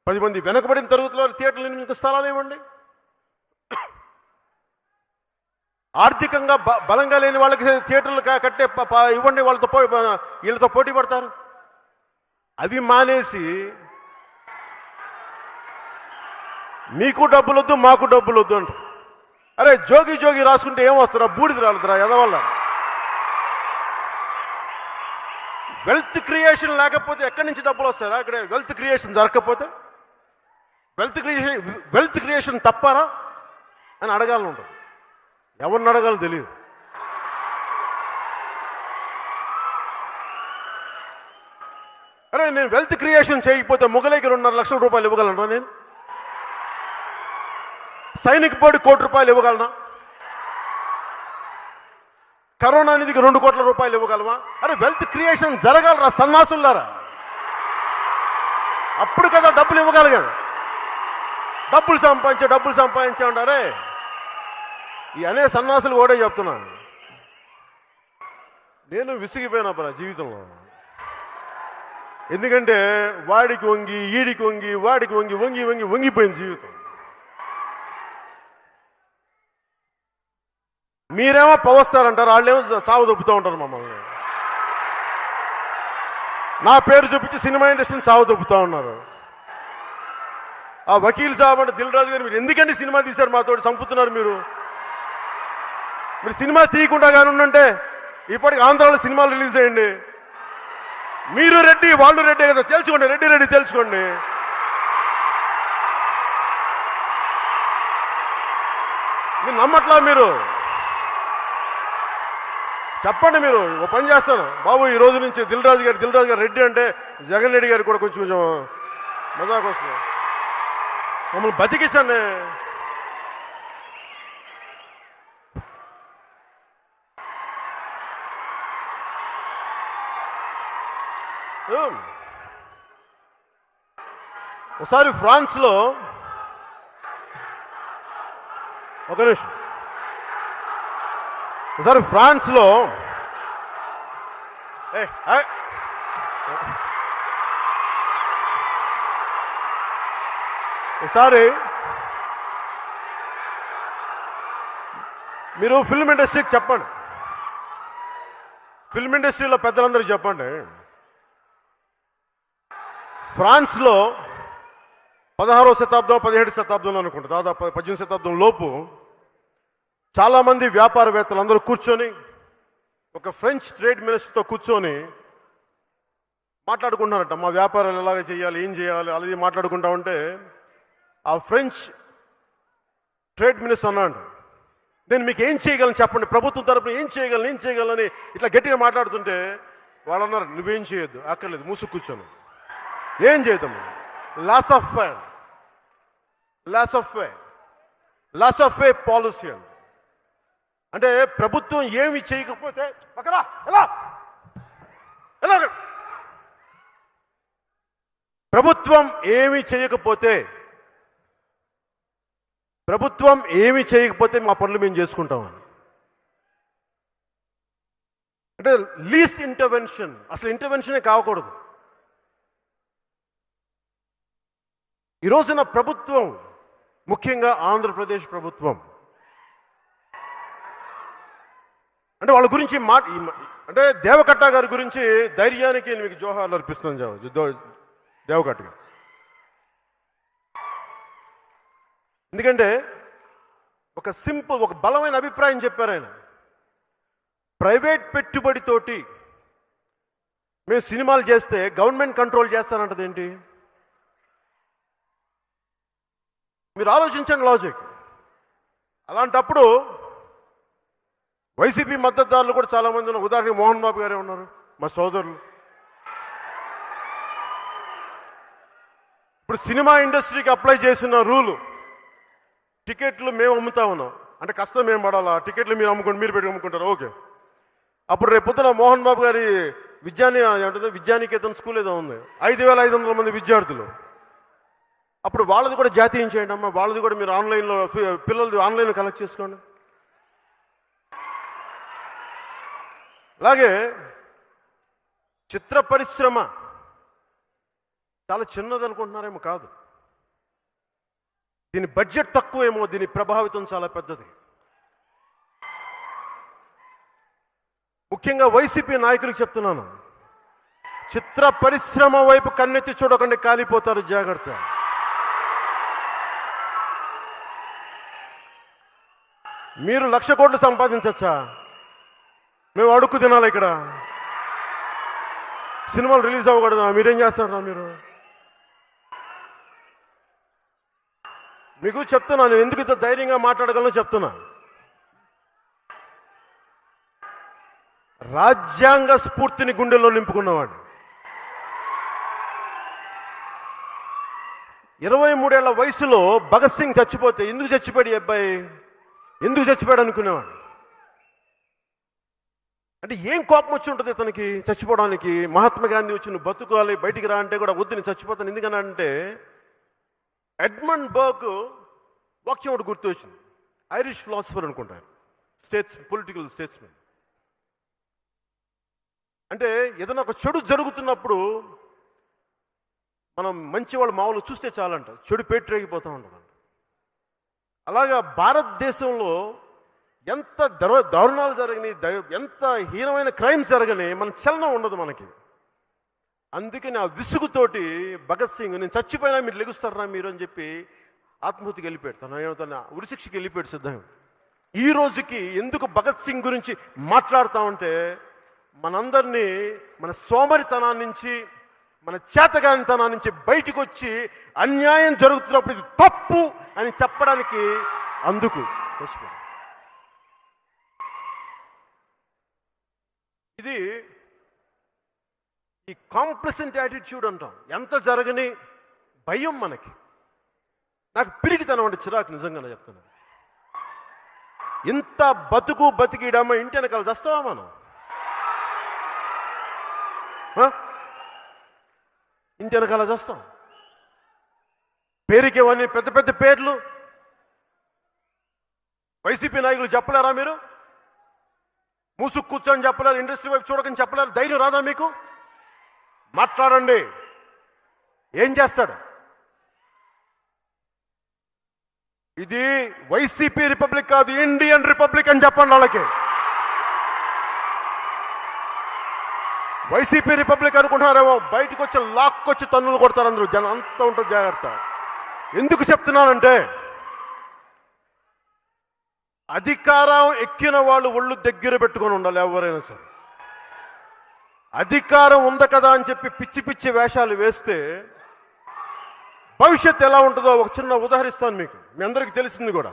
10 మంది వెనకబడిన తరగతిలో థియేటర్లు మీకు స్థలాలు ఇవ్వండి. ఆర్థికంగా బలంగా లేని వాళ్ళకి థియేటర్లు కట్టే ఇవ్వండి, వీళ్ళతో పోటీ పడతారు. అవి మానేసి మీకు డబ్బులు వద్దు, మాకు డబ్బులు వద్దు అంట. అరే జోగి జోగి రాసుకుంటే ఏం వస్తారా? బూడిది రాలుతురా ఎదవల్ల. వెల్త్ క్రియేషన్ లేకపోతే ఎక్కడి నుంచి డబ్బులు వస్తారా? అక్కడ వెల్త్ క్రియేషన్ జరగకపోతే వెల్త్ క్రియేషన్ తప్పారా అని అడగాలని ఉంటుంది. ఎవరిని అడగాలో తెలియదు. అరే నేను వెల్త్ క్రియేషన్ చేయకపోతే మొగలైకి 2.5 లక్షల రూపాయలు ఇవ్వగలనా? నేను సైనిక బోర్డు 1 కోటి రూపాయలు ఇవ్వగలనా? కరోనా నిధికి 2 కోట్ల రూపాయలు ఇవ్వగలమా? అరే వెల్త్ క్రియేషన్ జరగాలరా సన్నాసులారా, అప్పుడు కదా డబ్బులు ఇవ్వగలిగాను. డబ్బులు సంపాదించే ఉంటారే ఈ అనే సన్నాసులు కూడా చెప్తున్నాను. నేను విసిగిపోయినా జీవితంలో. ఎందుకంటే వాడికి వంగి ఈడికి వంగి వాడికి వంగిపోయింది జీవితం. మీరేమో పవస్తారంటారు, వాళ్ళేమో సాగు దొబ్బుతూ ఉంటారు మమ్మల్ని. నా పేరు చూపించి సినిమా ఇండస్ట్రీని సాగు దొబ్బుతూ ఉన్నారు. ఆ వకీల్ సాబ్ అంటే దిల్ రాజు గారు, మీరు ఎందుకంటే సినిమా తీశారు మాతో చంపుతున్నారు? మీరు సినిమా తీయకుండా కానీ ఉండంటే ఇప్పటికి ఆంధ్రాలో సినిమాలు రిలీజ్ చేయండి. మీరు రెడ్డి వాళ్ళు రెడ్డి కదా, తెలుసుకోండి, రెడ్డి తెలుసుకోండి. మీరు నమ్మట్లా? మీరు చెప్పండి. మీరు ఓ పని చేస్తాను బాబు, ఈ రోజు నుంచి దిల్ రాజు గారు రెడ్డి అంటే జగన్ రెడ్డి గారికి కూడా కొంచెం మజాకు వస్తుంది. మమ్మల్ని బతికించండి. ఒకసారి ఫ్రాన్స్లో, ఒక నిమిషం, ఒకసారి ఫ్రాన్స్లో ఒకసారి మీరు ఫిల్మ్ ఇండస్ట్రీకి చెప్పండి, ఫిల్మ్ ఇండస్ట్రీలో పెద్దలందరికీ చెప్పండి. ఫ్రాన్స్లో 16వ శతాబ్దం 17వ శతాబ్దంలో అనుకుంటా, దాదాపు 18వ శతాబ్దం లోపు చాలామంది వ్యాపారవేత్తలు అందరూ కూర్చొని ఒక ఫ్రెంచ్ ట్రేడ్ మినిస్టర్తో కూర్చొని మాట్లాడుకుంటున్నారట. మా వ్యాపారాలు ఎలాగ చేయాలి, ఏం చేయాలి, అలాగే మాట్లాడుకుంటా ఉంటే ఆ ఫ్రెంచ్ ట్రేడ్ మినిస్టర్ అన్నాడు, నేను మీకు ఏం చేయగలను చెప్పండి, ప్రభుత్వం తరపున ఏం చేయగలని ఇట్లా గట్టిగా మాట్లాడుతుంటే వాళ్ళు అన్నారు, నువ్వేం చేయొద్దు, అక్కర్లేదు, మూసు కూర్చోను. ఏం చేద్దాం? లాస్ ఆఫ్ ఫే పాలసీ అంటే ప్రభుత్వం ఏమి చేయకపోతే ఎలా ప్రభుత్వం ఏమీ చేయకపోతే మా పనులు మేము చేసుకుంటామని. అంటే లీస్ట్ ఇంటర్వెన్షన్, అసలు ఇంటర్వెన్షనే కావకూడదు. ఈ రోజున ప్రభుత్వం, ముఖ్యంగా ఆంధ్రప్రదేశ్ ప్రభుత్వం, అంటే వాళ్ళ గురించి అంటే దేవకట్ట గారి గురించి ధైర్యానికి నేను మీకు జోహార్లు అర్పిస్తున్నాను. దేవకట్ట గారు, ఎందుకంటే ఒక బలమైన అభిప్రాయం చెప్పారు ఆయన. ప్రైవేట్ పెట్టుబడితోటి మేము సినిమాలు చేస్తే గవర్నమెంట్ కంట్రోల్ చేస్తానంటది ఏంటి? మీరు ఆలోచించండి లాజిక్. అలాంటప్పుడు వైసీపీ మద్దతుదారులు కూడా చాలామంది ఉన్నారు. ఉదాహరణకి మోహన్ బాబు గారే ఉన్నారు, మా సోదరులు. ఇప్పుడు సినిమా ఇండస్ట్రీకి అప్లై చేసిన రూలు, టికెట్లు మేము అమ్ముతా ఉన్నాం అంటే కష్టం మేము పడాలా, టికెట్లు మీరు మీరు పెట్టి అమ్ముకుంటారు, ఓకే. అప్పుడు రేపు పొద్దున మోహన్ బాబు గారి విద్యానికేతన్ స్కూల్ ఏదో ఉంది, 5,500 మంది విద్యార్థులు. అప్పుడు వాళ్ళది కూడా జాతీయం చేయండి అమ్మా, వాళ్ళది కూడా మీరు ఆన్లైన్లో, పిల్లలది ఆన్లైన్లో కలెక్ట్ చేసుకోండి. అలాగే చిత్ర పరిశ్రమ చాలా చిన్నది అనుకుంటున్నారేమో, కాదు. దీని బడ్జెట్ తక్కువేమో, దీని ప్రభావితం చాలా పెద్దది. ముఖ్యంగా వైసీపీ నాయకులకు చెప్తున్నాను, చిత్ర పరిశ్రమ వైపు కన్నెత్తి చూడకండి, కాలిపోతారు, జాగ్రత్త. మీరు 1,00,000 కోట్లు సంపాదించచ్చా? మేము అడుక్కు తినాలి ఇక్కడ. సినిమాలు రిలీజ్ అవ్వకూడదా? మీరేం చేస్తారా? మీకు చెప్తున్నాను, ఎందుకు ఇంత ధైర్యంగా మాట్లాడగలను చెప్తున్నా. రాజ్యాంగ స్ఫూర్తిని గుండెల్లో నింపుకున్నవాడు, 23 ఏళ్ల వయసులో భగత్ సింగ్ చచ్చిపోతే ఎందుకు చచ్చిపోయాడు ఈ అబ్బాయి, ఎందుకు చచ్చిపోయాడు అనుకునేవాడు. అంటే ఏం కోపం వచ్చి ఉంటుంది ఇతనికి చచ్చిపోవడానికి? మహాత్మా గాంధీ వచ్చి నువ్వు బతుకోవాలి, బయటికి రా అంటే కూడా వద్దు, నేను చచ్చిపోతాను. ఎందుకనంటే ఎడ్మండ్ బర్గ్ వాక్యం ఒకటి గుర్తు వచ్చింది. ఐరిష్ ఫిలాసఫర్ అనుకుంటారు, పొలిటికల్ స్టేట్స్మెన్. అంటే ఏదైనా ఒక చెడు జరుగుతున్నప్పుడు మనం మంచి వాళ్ళు మామూలు చూస్తే చాలంట, చెడు పేటరేగిపోతూ ఉంటుందంట. అలాగా భారతదేశంలో ఎంత దారుణాలు జరగని, ఎంత హీనమైన క్రైమ్స్ జరగని మన చలనం ఉండదు మనకి. అందుకని ఆ విసుగుతోటి భగత్ సింగ్, నేను చచ్చిపోయినా మీరు లెగుస్తారా మీరు అని చెప్పి ఆత్మహత్యకి వెళ్ళిపోయాడు. తన ఉరిశిక్షకి వెళ్ళిపోయాడు సిద్ధంగా. ఈ రోజుకి ఎందుకు భగత్ సింగ్ గురించి మాట్లాడుతూ ఉంటే, మనందరినీ మన సోమరితనాన్ని నుంచి, మన చేతగానితనాన్ని నుంచి బయటకు వచ్చి అన్యాయం జరుగుతున్నప్పుడు ఇది తప్పు అని చెప్పడానికి అందుకు తెచ్చిపోయాడు. ఇది ఈ కాంప్లసెంట్ యాటిట్యూడ్ అంటాం. ఎంత జరగని భయం మనకి. నాకు పిరికితనం అంటే చిరాకు, నిజంగానే చెప్తున్నాను. ఇంత బతికిడమ్మ ఇంటి వెనకాల చేస్తావా మనం? ఇంటి వెనకాల చేస్తాం. పేరుకి ఇవన్నీ పెద్ద పెద్ద పేర్లు వైసీపీ నాయకులు చెప్పలేరా? మీరు మూసుకు కూర్చొని చెప్పలేరు, ఇండస్ట్రీ వైపు చూడకని చెప్పలేరు? ధైర్యం రాదా మీకు? మాట్లాడండి. ఏం చేస్తాడు? ఇది వైసీపీ రిపబ్లిక్ కాదు, ఇండియన్ రిపబ్లిక్ అని చెప్పండి వాళ్ళకి. వైసీపీ రిపబ్లిక్ అనుకుంటున్నారేమో, బయటకు వచ్చి లాక్కొచ్చి తన్నులు కొడతారు అందరూ, జనం అంతా ఉంటుంది, జాగ్రత్త. ఎందుకు చెప్తున్నానంటే, అధికారం ఎక్కిన వాళ్ళు ఒళ్ళు దగ్గర పెట్టుకొని ఉండాలి ఎవరైనా సరే. అధికారం ఉంది కదా అని చెప్పి పిచ్చి పిచ్చి వేషాలు వేస్తే భవిష్యత్తు ఎలా ఉంటుందో ఒక చిన్న ఉదాహరిస్తాను మీకు, మీ అందరికీ తెలిసింది కూడా.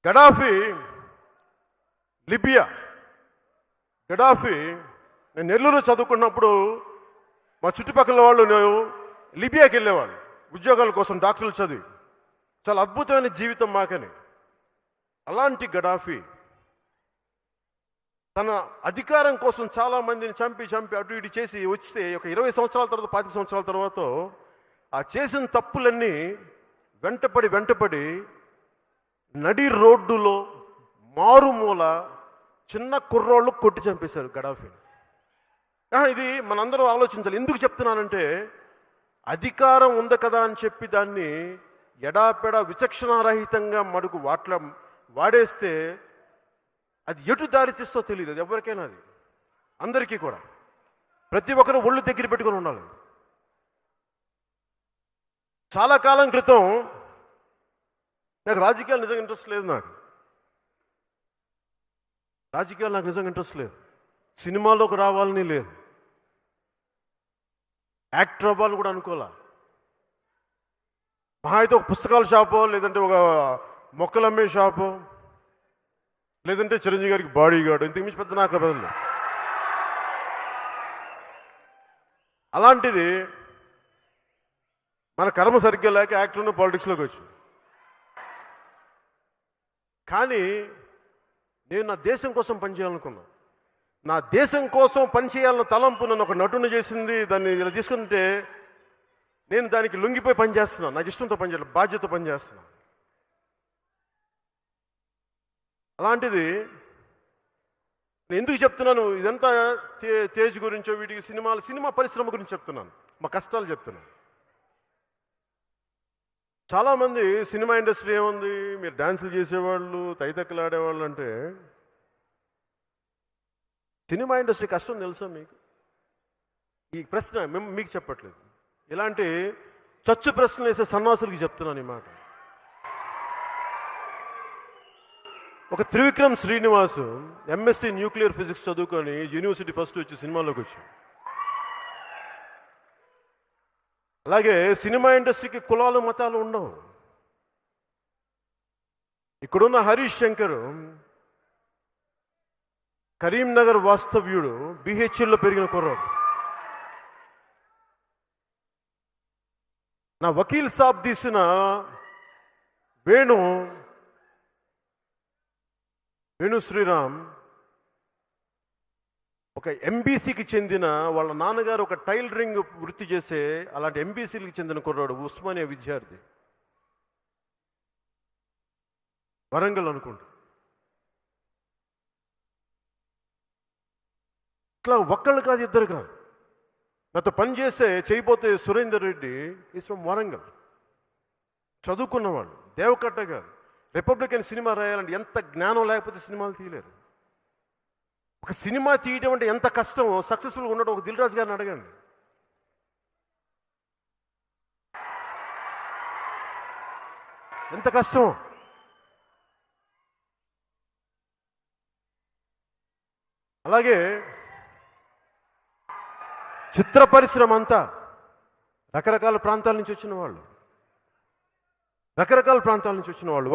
Gaddafi, Libya. గడాఫీ, నేను నెల్లూరు చదువుకున్నప్పుడు మా చుట్టుపక్కల వాళ్ళు లిబియాకి వెళ్ళేవాళ్ళు ఉద్యోగాల కోసం, డాక్టర్లు చదివి. చాలా అద్భుతమైన జీవితం మాకని. అలాంటి గడాఫీ తన అధికారం కోసం చాలా మందిని చంపి చంపి అటు ఇటు చేసి వస్తే ఒక 20 సంవత్సరాల తర్వాత 25 సంవత్సరాల తర్వాత ఆ చేసిన తప్పులన్నీ వెంటపడి నడి రోడ్డులో మారుమూల చిన్న కుర్రోళ్ళు కొట్టి చంపేశారు గడాఫీని. ఇది మనందరూ ఆలోచించాలి. ఎందుకు చెప్తున్నానంటే అధికారం ఉంది కదా అని చెప్పి దాన్ని ఎడాపెడా విచక్షణారహితంగా మడుగు వాడేస్తే అది ఎటు దారి తీస్తో తెలియదు. అది ఎవరికైనా, అది అందరికీ కూడా. ప్రతి ఒక్కరు ఒళ్ళు దగ్గర పెట్టుకొని ఉండాలి. చాలా కాలం క్రితం నాకు రాజకీయాలు నిజంగా ఇంట్రెస్ట్ లేదు. రాజకీయాలు నాకు నిజంగా ఇంట్రెస్ట్ లేదు. సినిమాలోకి రావాలని లేదు. యాక్టర్ అవ్వాలని కూడా అనుకోలే. మహా అయితే ఒక పుస్తకాల షాపో, లేదంటే ఒక మొక్కలు అమ్మే షాపో, లేదంటే చిరంజీవి గారికి బాడీ గార్డు, ఇంతకు మించి పెద్ద నాకు బదులు. అలాంటిది మన కర్మ సరిగ్గా లేక యాక్టర్ను పాలిటిక్స్లోకి వచ్చి. కానీ నేను నా దేశం కోసం పనిచేయాలనుకున్నాను. నా దేశం కోసం పనిచేయాలన్న తలంపు నన్ను ఒక నటుని చేసింది. దాన్ని ఇలా తీసుకుంటే నేను దానికి లొంగిపోయి పనిచేస్తున్నాను. నాకు ఇష్టంతో పనిచేయాలి, బాధ్యత పనిచేస్తున్నాను. అలాంటిది నేను ఎందుకు చెప్తున్నాను ఇదంతా? తేజ్ గురించో వీటికి సినిమా పరిశ్రమ గురించి చెప్తున్నాను, మా కష్టాలు చెప్తున్నాను. చాలామంది సినిమా ఇండస్ట్రీ ఏముంది, మీరు డ్యాన్సులు చేసేవాళ్ళు, తైతక్కలు ఆడేవాళ్ళు అంటే, సినిమా ఇండస్ట్రీ కష్టం తెలుసా మీకు? ఈ ప్రశ్న మీకు చెప్పట్లేదు. ఇలాంటి చచ్చు ప్రశ్నలు వేసే సన్నాసులకి చెప్తున్నాను ఈ మాట. ఒక Trivikram Srinivasu MSc nuclear physics చదువుకొని యూనివర్సిటీ ఫస్ట్ వచ్చి సినిమాలోకి వచ్చాడు. అలాగే సినిమా ఇండస్ట్రీకి కులాలు మతాలు ఉండవు. ఇక్కడున్న హరీష్ శంకర్ కరీంనగర్ వాస్తవ్యుడు, బిహెచ్ఎల్లో పెరిగిన కుర్రాడు. నా వకీల్ సాబ్ తీసిన వేణు శ్రీరామ్ ఒక ఎంబీసీకి చెందిన, వాళ్ళ నాన్నగారు ఒక టైలరింగ్ వృత్తి చేసే అలాంటి ఎంబీసీలకు చెందిన కుర్రాడు, ఉస్మానియా విద్యార్థి, వరంగల్ అనుకుంటా. ఇట్లా ఒక్కళ్ళు కాదు, ఇద్దరు కాదు. నాతో చేయబోతే సురేందర్ రెడ్డి ఈజ్ ఫ్రమ్ వరంగల్, చదువుకున్నవాళ్ళు. దేవకట్ట గారు రిపబ్లికన్ సినిమా రాయాలంటే ఎంత జ్ఞానం లేకపోతే సినిమాలు తీయలేరు. ఒక సినిమా తీయడం అంటే ఎంత కష్టమో, సక్సెస్ఫుల్గా ఉండడం ఒక దిల్ రాజు గారిని అడగండి. ఎంత కష్టం. అలాగే చిత్ర పరిశ్రమ అంతా రకరకాల ప్రాంతాల నుంచి వచ్చిన వాళ్ళు,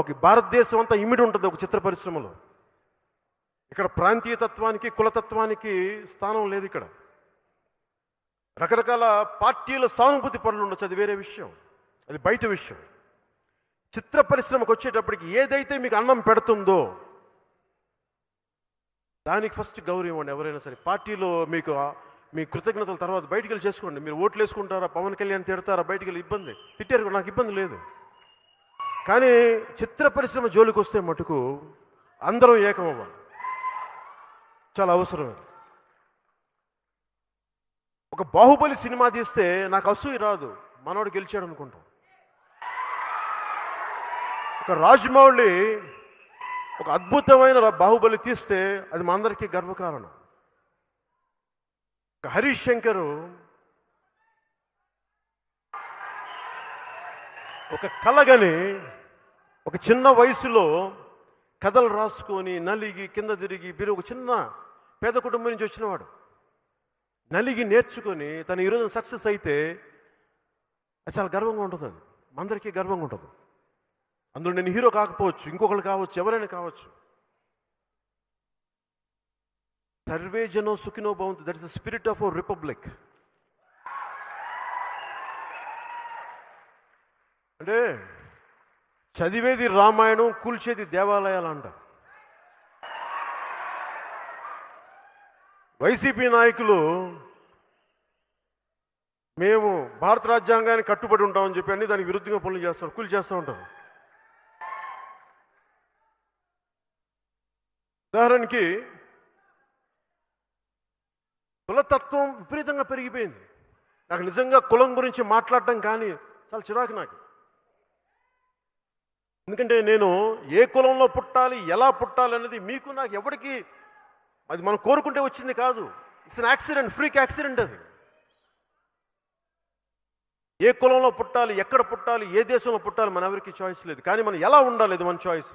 ఒక భారతదేశం అంతా ఇమిడి ఉంటుంది ఒక చిత్ర పరిశ్రమలో. ఇక్కడ ప్రాంతీయతత్వానికి, కులతత్వానికి స్థానం లేదు. ఇక్కడ రకరకాల పార్టీల సానుభూతి పనులు ఉండొచ్చు, అది వేరే విషయం, అది బయట విషయం. చిత్ర పరిశ్రమకు వచ్చేటప్పటికి ఏదైతే మీకు అన్నం పెడుతుందో దానికి ఫస్ట్ గౌరవం ఇవ్వండి. ఎవరైనా సరే పార్టీలో మీకు మీ కృతజ్ఞతల తర్వాత బయటికి వెళ్ళి చేసుకోండి. మీరు ఓట్లు వేసుకుంటారా, పవన్ కళ్యాణ్ తిడతారా, బయటికి వెళ్ళి ఇబ్బంది తిట్టారు, నాకు ఇబ్బంది లేదు. కానీ చిత్ర పరిశ్రమ జోలికి వస్తే మటుకు అందరం ఏకం అవ్వాలి, చాలా అవసరం. ఒక బాహుబలి సినిమా తీస్తే నాకు అసూయ రాదు, మనోడు గెలిచాడు అనుకుంటాం. ఒక రాజమౌళి ఒక అద్భుతమైన బాహుబలి తీస్తే అది మా అందరికీ గర్వకారణం. ఒక హరీష్ శంకరు ఒక కళగని ఒక చిన్న వయసులో కథలు రాసుకొని నలిగి కింద తిరిగి ఒక చిన్న పేద కుటుంబం నుంచి వచ్చినవాడు, నలిగి నేర్చుకొని తను ఈరోజు సక్సెస్ అయితే అది చాలా గర్వంగా ఉంటుంది. అది అందరికీ గర్వంగా ఉంటుంది. అందులో నేను హీరో కాకపోవచ్చు, ఇంకొకరు కావచ్చు, ఎవరైనా కావచ్చు. సర్వే జనో సుఖినో భవంతు, that is the spirit of our republic. అంటే చదివేది రామాయణం, కూల్చేది దేవాలయాలు అంట. వైసీపీ నాయకులు మేము భారత రాజ్యాంగానికి కట్టుబడి ఉంటామని చెప్పి అన్ని దానికి విరుద్ధంగా పనులు చేస్తారు, కూలి చేస్తూ ఉంటారు. ఉదాహరణకి కులతత్వం విపరీతంగా పెరిగిపోయింది. నాకు నిజంగా కులం గురించి మాట్లాడటం కానీ చాలా చిరాకు నాకు. ఎందుకంటే నేను ఏ కులంలో పుట్టాలి, ఎలా పుట్టాలి అనేది మీకు నాకు ఎవరికి అది మనం కోరుకుంటే వచ్చింది కాదు. It's an accident, freak accident అది. ఏ కులంలో పుట్టాలి, ఎక్కడ పుట్టాలి, ఏ దేశంలో పుట్టాలి మన ఎవరికి చాయిస్ లేదు. కానీ మనం ఎలా ఉండాలి అది మన చాయిస్.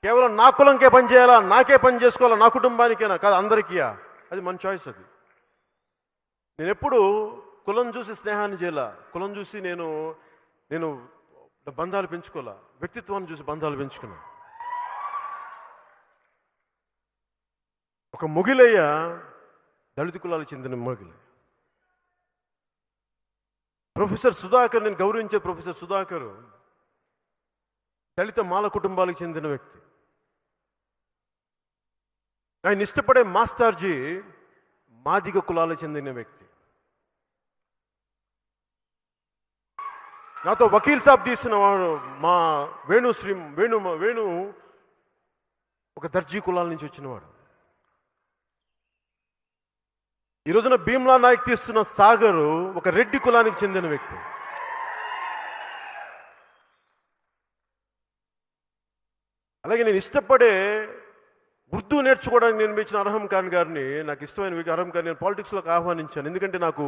కేవలం నా కులంకే పని చేయాలా, నాకే పని చేసుకోవాలా, నా కుటుంబానికేనా కాదు, అందరికీయా, అది మన చాయిస్. అది నేను ఎప్పుడు కులం చూసి స్నేహాన్ని చేయాల, కులం చూసి నేను బంధాలు పెంచుకోవాలా, వ్యక్తిత్వాన్ని చూసి బంధాలు పెంచుకున్నా. ఒక మొగిలయ్య దళిత కులాలకు చెందిన మొగిలి. ప్రొఫెసర్ సుధాకర్, నేను గౌరవించే ప్రొఫెసర్ సుధాకర్ దళిత మాల కుటుంబాలకు చెందిన వ్యక్తి. ఆయన ఇష్టపడే మాస్టర్జీ మాదిగ కులాలకు చెందిన వ్యక్తి. నాతో వకీల్ సాబ్ తీసిన వాడు మా వేణు ఒక దర్జీ కులాల నుంచి వచ్చినవాడు. ఈ రోజున భీమ్లా నాయక్ తీస్తున్న సాగరు ఒక రెడ్డి కులానికి చెందిన వ్యక్తి. అలాగే నేను ఇష్టపడే ఉర్దూ నేర్చుకోవడానికి నేను మెచ్చిన అర్హం ఖాన్ గారిని, నాకు ఇష్టమైన అర్హం ఖాన్ నేను పాలిటిక్స్లోకి ఆహ్వానించాను. ఎందుకంటే నాకు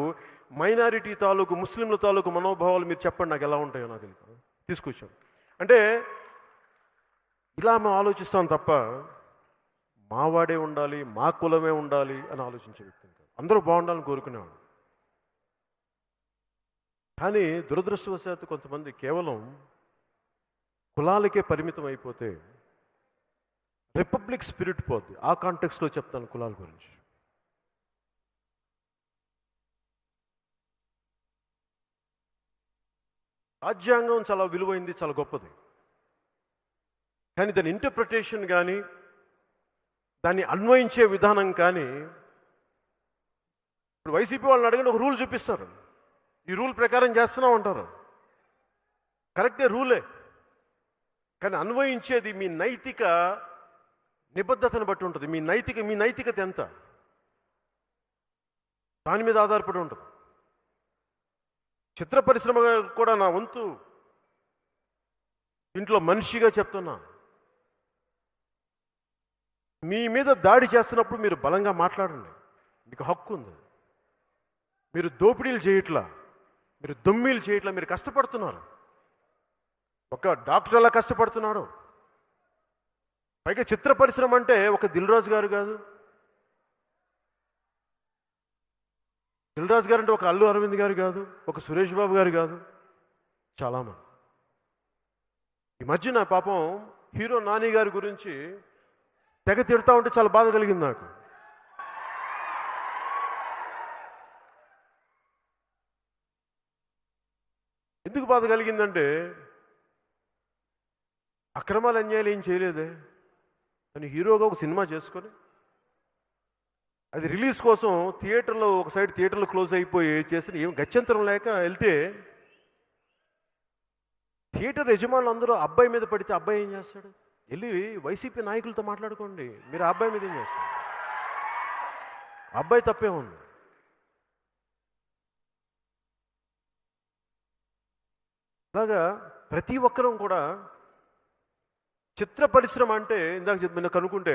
మైనారిటీ తాలూకు, ముస్లింల తాలూకు మనోభావాలు మీరు చెప్పండి నాకు ఎలా ఉంటాయో నాకు తెలియదు, తీసుకొచ్చాను. అంటే ఇలా మేము ఆలోచిస్తాం తప్ప మావాడే ఉండాలి, మా కులమే ఉండాలి అని ఆలోచించే వ్యక్తి కాదు. అందరూ బాగుండాలని కోరుకునేవాడు. కానీ దురదృష్టవశాత్తు కొంతమంది కేవలం కులాలకే పరిమితం అయిపోతే రిపబ్లిక్ స్పిరిట్ పోద్ది. ఆ కాంటెక్స్లో చెప్తాను కులాల గురించి. రాజ్యాంగం చాలా విలువైంది, చాలా గొప్పది. కానీ దాని ఇంటర్ప్రిటేషన్ కానీ, దాన్ని అన్వయించే విధానం కానీ, ఇప్పుడు వైసీపీ వాళ్ళని అడిగిన ఒక రూల్ చూపిస్తారు, ఈ రూల్ ప్రకారం చేస్తున్నాం అంటారు. కరెక్టే, రూలే. కానీ అన్వయించేది మీ నైతిక నిబద్ధతను బట్టి ఉంటుంది. మీ నైతికత ఎంత, దాని మీద ఆధారపడి ఉంటుంది. చిత్ర పరిశ్రమ కూడా నా వంతు ఇంట్లో మనిషిగా చెప్తున్నా, మీ మీద దాడి చేస్తున్నప్పుడు మీరు బలంగా మాట్లాడండి, మీకు హక్కు ఉంది. మీరు దోపిడీలు చేయట్లా, మీరు దొమ్మీలు చేయట్లా, మీరు కష్టపడుతున్నారు. ఒక డాక్టర్ ఎలా కష్టపడుతున్నాడు, పైగా చిత్ర పరిశ్రమ అంటే ఒక దిల్ రాజు గారు కాదు, దిల్ రాజు గారు అంటే ఒక అల్లు అరవింద్ గారు కాదు, ఒక సురేష్ బాబు గారు కాదు, చాలామంది. ఈ మధ్యన పాపం హీరో నాని గారి గురించి తెగ తిడతా ఉంటే చాలా బాధ కలిగింది నాకు. ఎందుకు బాధ కలిగిందంటే అక్రమాలు అన్యాయాలు ఏం చేయలేదే, అని హీరోగా ఒక సినిమా చేసుకొని అది రిలీజ్ కోసం థియేటర్లో ఒక సైడ్ థియేటర్లో క్లోజ్ అయిపోయి చేసిన ఏం గత్యంతరం లేక వెళ్తే థియేటర్ యజమానులు అందరూ అబ్బాయి మీద పడితే అబ్బాయి ఏం చేస్తాడు, వెళ్ళి వైసీపీ నాయకులతో మాట్లాడుకోండి, మీరు ఆ అబ్బాయి మీద ఏం చేస్తారు, అబ్బాయి తప్పే ఉంది. అలాగా ప్రతి ఒక్కరూ కూడా చిత్ర పరిశ్రమ అంటే ఇందాక చెప్పిన కనుక్కుంటే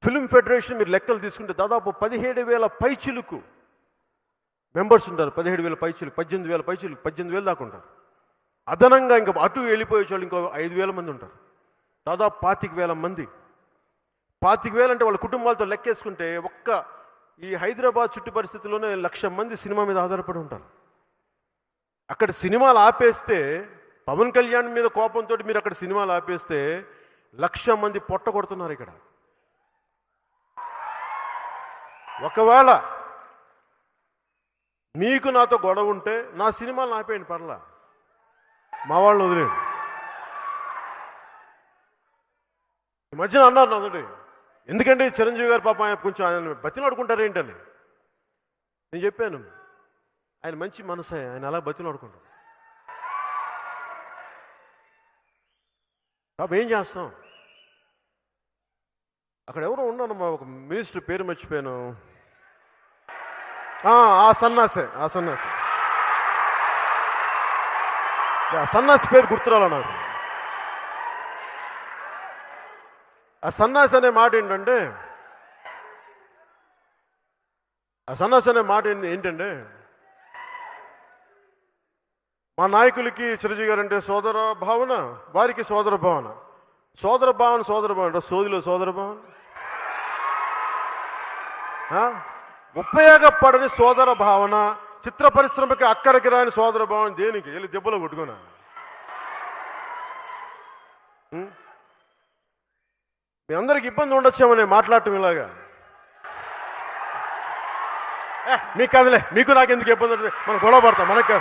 ఫిల్మ్ ఫెడరేషన్ మీరు లెక్కలు తీసుకుంటే దాదాపు 17,000 పైచిలుకు మెంబర్స్ ఉంటారు. 17,000 పైచిలుకు, 18,000 పైచిలుకు, 18,000 దాకా ఉంటారు. అదనంగా ఇంకా అటు వెళ్ళిపోయే వాళ్ళు ఇంకో 5,000 మంది ఉంటారు. దాదాపు 25,000 మంది. 25,000 అంటే వాళ్ళ కుటుంబాలతో లెక్కేసుకుంటే ఒక్క ఈ హైదరాబాద్ చుట్టూ పరిస్థితుల్లోనే 1,00,000 మంది సినిమా మీద ఆధారపడి ఉంటారు. అక్కడ సినిమాలు ఆపేస్తే, పవన్ కళ్యాణ్ మీద కోపంతో మీరు అక్కడ సినిమాలు ఆపేస్తే 1,00,000 మంది పొట్ట కొడుతున్నారు ఇక్కడ. ఒకవేళ మీకు నాతో గొడవ ఉంటే నా సినిమాలు ఆపేయండి, పర్లా, మా వాళ్ళు వదిలేండి. ఈ మధ్యన అన్నారు నాతోటి, ఎందుకంటే చిరంజీవి గారు పాపం ఆయన కొంచెం ఆయన బతిలాడుకుంటారు ఏంటని నేను చెప్పాను. ఆయన మంచి మనసే, ఆయన అలా బతిలాడుకుంటారు. పాపం ఏం చేస్తాం? అక్కడ ఎవరో ఉన్నానమ్మా, ఒక మినిస్టర్ పేరు మర్చిపోయాను. ఆ సన్నాసి ఆ సన్నాసి పేరు గుర్తురాలా నాకు. ఆ సన్నాసి అనే మాట ఏంటంటే ఏంటంటే మా నాయకులకి చిరంజీవి గారు అంటే సోదర భావన, వారికి సోదర భావన సోదిలో సోదర భావన, ఉపయోగపడని సోదర భావన, చిత్ర పరిశ్రమకి అక్కడికి రాని సోదర భావన దేనికి? వెళ్ళి దెబ్బలో కొట్టుకున్నా. మీ అందరికి ఇబ్బంది ఉండొచ్చేమో నేను మాట్లాడటం ఇలాగా. మీకు కదలే, మీకు నాకు ఎందుకు ఇబ్బంది ఉంటుంది? మనం గొడవ పడతాం మనకు.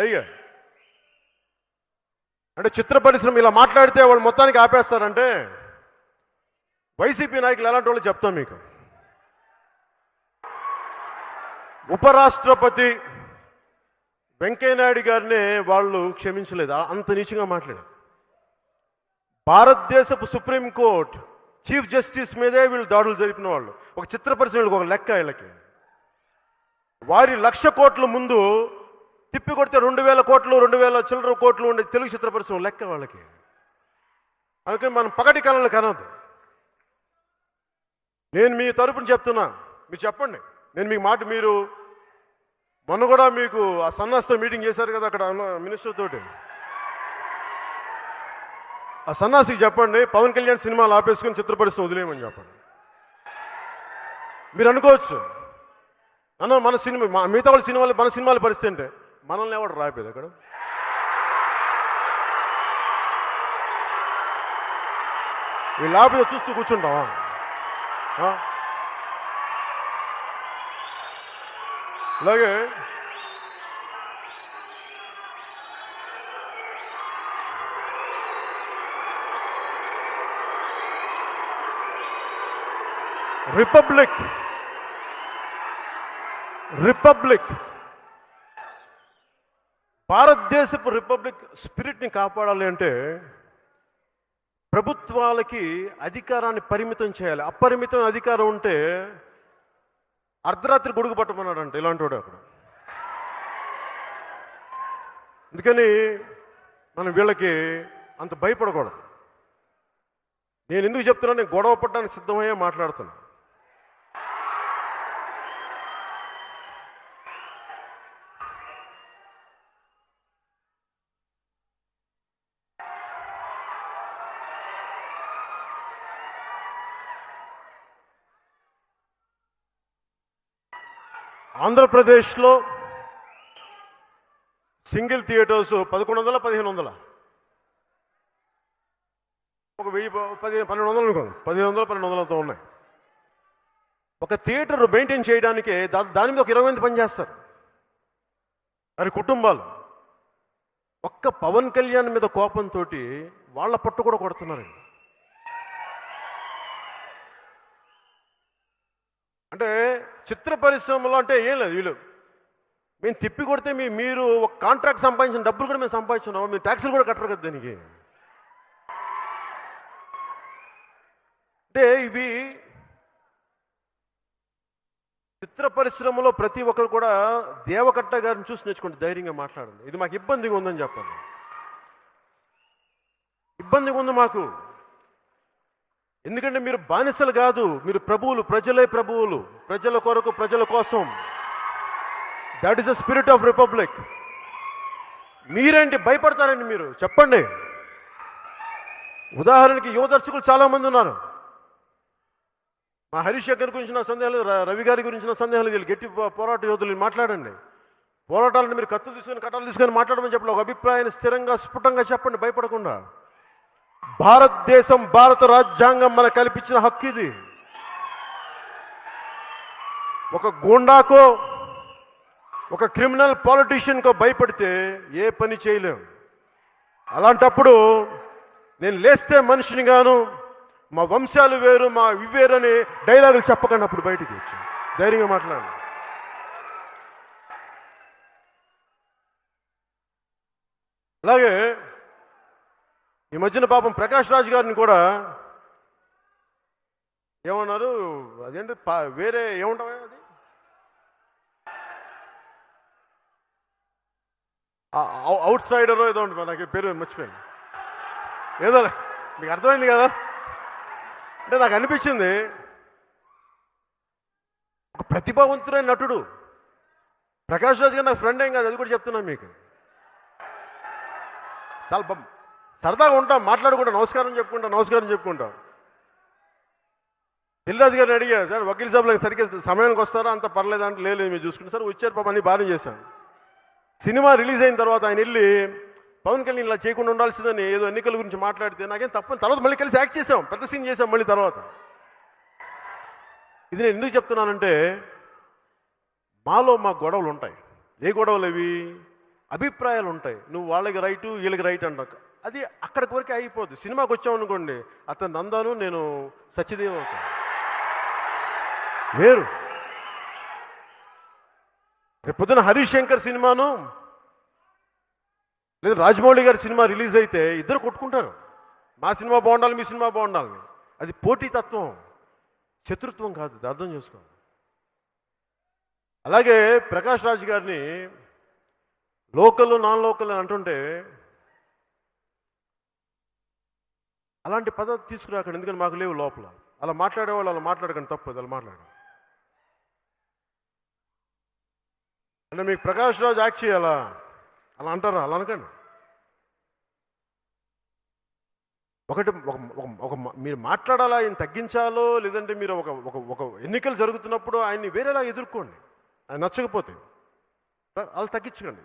అయ్యా అంటే చిత్ర పరిశ్రమ ఇలా మాట్లాడితే వాళ్ళు మొత్తానికి ఆపేస్తారంటే వైసీపీ నాయకులు ఎలాంటి వాళ్ళు చెప్తాం మీకు. ఉపరాష్ట్రపతి వెంకయ్యనాయుడు గారినే వాళ్ళు క్షమించలేదు, అంత నీచంగా మాట్లాడారు. భారతదేశపు సుప్రీంకోర్టు చీఫ్ జస్టిస్ మీదే వీళ్ళు దాడులు జరిపిన వాళ్ళు. ఒక చిత్ర పరిశ్రమలకు ఒక లెక్క వీళ్ళకి. వారి 1,00,000 కోట్ల ముందు తిప్పి కొడితే 2,000 కోట్లు 2,000 చిల్లర కోట్లు ఉండే తెలుగు చిత్ర పరిశ్రమ లెక్క వాళ్ళకి. అందుకని మనం పగటి కళలు కనదు. నేను మీ తరపున చెప్తున్నా, మీరు చెప్పండి. నేను మీకు మాట, మీరు మొన్న కూడా మీకు ఆ సన్నాసితో మీటింగ్ చేశారు కదా అక్కడ మినిస్టర్ తోటి. ఆ సన్నాసికి చెప్పండి పవన్ కళ్యాణ్ సినిమాలు ఆపేసుకుని చిత్ర పరిశ్రమ వదిలేయమని చెప్పండి. మీరు అనుకోవచ్చు అన్న మన సినిమా మిగతా వాళ్ళ సినిమాలు మన సినిమాల పరిస్థితి అంటే మనల్ని ఎవడు రాయిపోయేది అక్కడ. వీళ్ళు ఆపేది చూస్తూ కూర్చుంటావా? అలాగే రిపబ్లిక్ భారతదేశపు రిపబ్లిక్ స్పిరిట్ని కాపాడాలి అంటే ప్రభుత్వాలకి అధికారాన్ని పరిమితం చేయాలి. అపరిమితం అధికారం ఉంటే అర్ధరాత్రి గొడుగు పట్టమన్నాడంట ఇలాంటి వాడు అక్కడ. అందుకని మనం వీళ్ళకి అంత భయపడకూడదు. నేను ఎందుకు చెప్తున్నా, నేను గొడవ పడడానికి సిద్ధమయ్యే మాట్లాడుతున్నా. ఆంధ్రప్రదేశ్లో సింగిల్ థియేటర్స్ 1100 1500 ఒక 1200 అనుకోండి, 1200 ఉన్నాయి. ఒక థియేటర్ మెయింటైన్ చేయడానికి దాని మీద ఒక 20 మంది పనిచేస్తారు. అది కుటుంబాలు. ఒక్క పవన్ కళ్యాణ్ మీద కోపంతో వాళ్ళ పట్టు కూడా కొడుతున్నారండి. అంటే చిత్ర పరిశ్రమలో అంటే ఏం లేదు, వీళ్ళు మేము తిప్పి కొడితే మీరు ఒక కాంట్రాక్ట్ సంపాదించిన డబ్బులు కూడా మేము సంపాదించున్నాము, మీరు ట్యాక్సులు కూడా కట్టరు కదా దానికి. అంటే ఇవి చిత్ర పరిశ్రమలో ప్రతి ఒక్కరు కూడా దేవకట్ట గారిని చూసి నేర్చుకుంటే ధైర్యంగా మాట్లాడండి. ఇది మాకు ఇబ్బందిగా ఉందని చెప్పండి. ఇబ్బందిగా ఉంది మాకు. ఎందుకంటే మీరు బానిసలు కాదు, మీరు ప్రభువులు, ప్రజలే ప్రభువులు, ప్రజల కొరకు ప్రజల కోసం. That is the spirit of republic. మీరేంటి భయపడతారండి? మీరు చెప్పండి. ఉదాహరణకి యువ దర్శకులు చాలామంది ఉన్నారు. మా హరీష్ గారి గురించి నా సందేహాలు, రవి గారి గురించి నా సందేహాలు, వీళ్ళు గట్టి పోరాట యోధులు మాట్లాడండి. పోరాటాలను మీరు కత్తులు తీసుకొని కట్టాలు తీసుకొని మాట్లాడమని చెప్పండి. ఒక అభిప్రాయాన్ని స్థిరంగా స్ఫుటంగా చెప్పండి, భయపడకుండా. భారతదేశం, భారత రాజ్యాంగం మనకు కల్పించిన హక్కు ఇది. ఒక గూండాకో ఒక క్రిమినల్ పాలిటీషియన్కో భయపడితే ఏ పని చేయలేం. అలాంటప్పుడు నేను లేస్తే మనిషిని గాను, మా వంశాలు వేరు, మా ఇవేరని డైలాగులు చెప్పకండి. అప్పుడు బయటికి వచ్చి ధైర్యంగా మాట్లాడండి. అలాగే ఈ మధ్యన పాపం ప్రకాష్ రాజ్ గారిని కూడా ఏమన్నారు, అదేంటి వేరే ఏముంటావా అది అవుట్ సైడర్ ఏదో ఉంటుంది, నాకు పేరు మర్చిపోయింది, ఏదో మీకు అర్థమైంది కదా. అంటే నాకు అనిపించింది ఒక ప్రతిభావంతుడైన నటుడు ప్రకాష్ రాజ్ గారు నాకు ఫ్రెండ్ ఏం కాదు, అది కూడా చెప్తున్నాను మీకు. చాలా సరదాగా ఉంటాం, మాట్లాడుకుంటాం, నమస్కారం చెప్పుకుంటాం. దిల్రాజు గారిని అడిగా, సార్ వకీల్ సాబ్లకు సరిగ్గా సమయానికి వస్తారా, అంత పర్లేదు అంటే లేదు మీరు చూసుకుంటే సార్ వచ్చారు పాప అని బాగానే చేశాను. సినిమా రిలీజ్ అయిన తర్వాత ఆయన వెళ్ళి పవన్ కళ్యాణ్ ఇలా చేయకుండా ఉండాల్సిందని ఏదో ఎన్నికల గురించి మాట్లాడితే నాకేం తప్పని, తర్వాత మళ్ళీ కలిసి యాక్ట్ చేసాం, పెద్ద సీన్ చేసాం మళ్ళీ తర్వాత. ఇది నేను ఎందుకు చెప్తున్నానంటే మాలో మా గొడవలు ఉంటాయి. ఏ గొడవలు అవి? అభిప్రాయాలు ఉంటాయి. నువ్వు వాళ్ళకి రైటు వీళ్ళకి రైట్ అంటావు, అది అక్కడికి వరకే అయిపోద్ది. సినిమాకి వచ్చామనుకోండి, అతను నందాను నేను సత్యదేవ్ అవుతాను వేరు. రేపు పొద్దున హరీష్ శంకర్ సినిమాను లేదా రాజమౌళి గారి సినిమా రిలీజ్ అయితే ఇద్దరు కొట్టుకుంటారు, మా సినిమా బాగుండాలి మీ సినిమా బాగుండాలి. అది పోటీతత్వం, శత్రుత్వం కాదు, అది అర్థం చేసుకో. అలాగే ప్రకాష్ రాజ్ గారిని లోకల్ నాన్ లోకల్ అని అంటుంటే అలాంటి పద్ధతి తీసుకురాకండి, ఎందుకంటే మాకు లేవు లోపల. అలా మాట్లాడేవాళ్ళు అలా మాట్లాడకండి, తప్పదు అలా మాట్లాడండి. అంటే మీకు ప్రకాష్ రాజ్ యాక్ట్ చేయాలా అలా అంటారా? అలా అనకండి. ఒకటి ఒక మీరు మాట్లాడాలా, ఆయన తగ్గించాలో, లేదంటే మీరు ఒక ఎన్నికలు జరుగుతున్నప్పుడు ఆయన్ని వేరేలా ఎదుర్కోండి. ఆయన నచ్చకపోతే అలా తగ్గించకండి.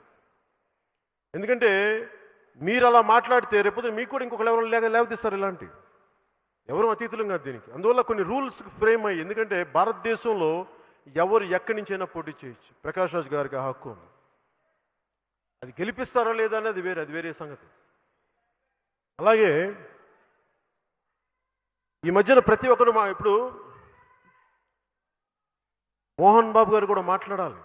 ఎందుకంటే మీరు అలా మాట్లాడితే రేపు మీకు కూడా ఇంకొకరు ఎవరు లేవతీస్తారు. ఇలాంటి ఎవరు అతీతులం కాదు దీనికి. అందువల్ల కొన్ని రూల్స్ ఫ్రేమ్ అయ్యి, ఎందుకంటే భారతదేశంలో ఎవరు ఎక్కడి నుంచైనా పోటీ చేయొచ్చు. ప్రకాష్ రాజ్ గారికి ఆ హక్కు ఉంది. అది గెలిపిస్తారా లేదా అనేది అది వేరే సంగతి. అలాగే ఈ మధ్యన ప్రతి ఒక్కరు ఇప్పుడు మోహన్ బాబు గారు కూడా మాట్లాడాలి.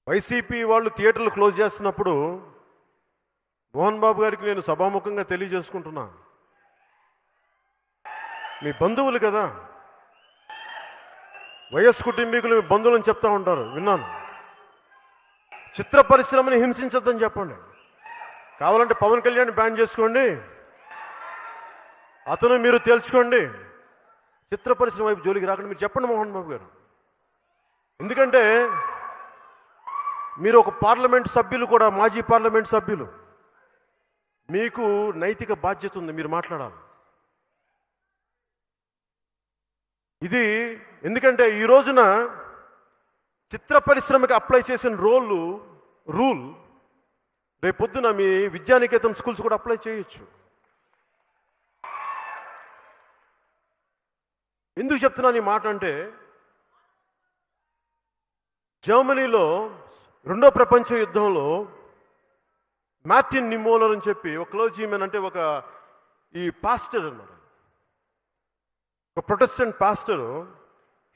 వైసీపీ వాళ్ళు థియేటర్లు క్లోజ్ చేస్తున్నప్పుడు మోహన్ బాబు గారికి నేను సభాముఖంగా తెలియజేసుకుంటున్నా, మీ బంధువులు కదా, వైఎస్ కుటుంబీకులు మీ బంధువులని చెప్తా ఉంటారు, విన్నాను. చిత్ర పరిశ్రమని హింసించొద్దని చెప్పండి. కావాలంటే పవన్ కళ్యాణ్ బ్యాన్ చేసుకోండి, అతను మీరు తేల్చుకోండి, చిత్ర పరిశ్రమ వైపు జోలికి రాకండి మీరు చెప్పండి మోహన్ బాబు గారు. ఎందుకంటే మీరు ఒక పార్లమెంట్ సభ్యులు కూడా, మాజీ పార్లమెంట్ సభ్యులు, మీకు నైతిక బాధ్యత ఉంది, మీరు మాట్లాడాలి. ఇది ఎందుకంటే ఈ రోజున చిత్ర పరిశ్రమకి అప్లై చేసిన రూల్ రేపొద్దున మీ విద్యానికేతన్ స్కూల్స్ కూడా అప్లై చేయొచ్చు. ఎందుకు చెప్తున్నాను ఈ మాట అంటే, జర్మనీలో రెండో ప్రపంచ యుద్ధంలో మార్టిన్ నిమోలర్ అని చెప్పి ఒక క్లోజీమెన్, అంటే ఈ పాస్టర్ అన్నమాట, ఒక ప్రొటెస్టెంట్ పాస్టర్,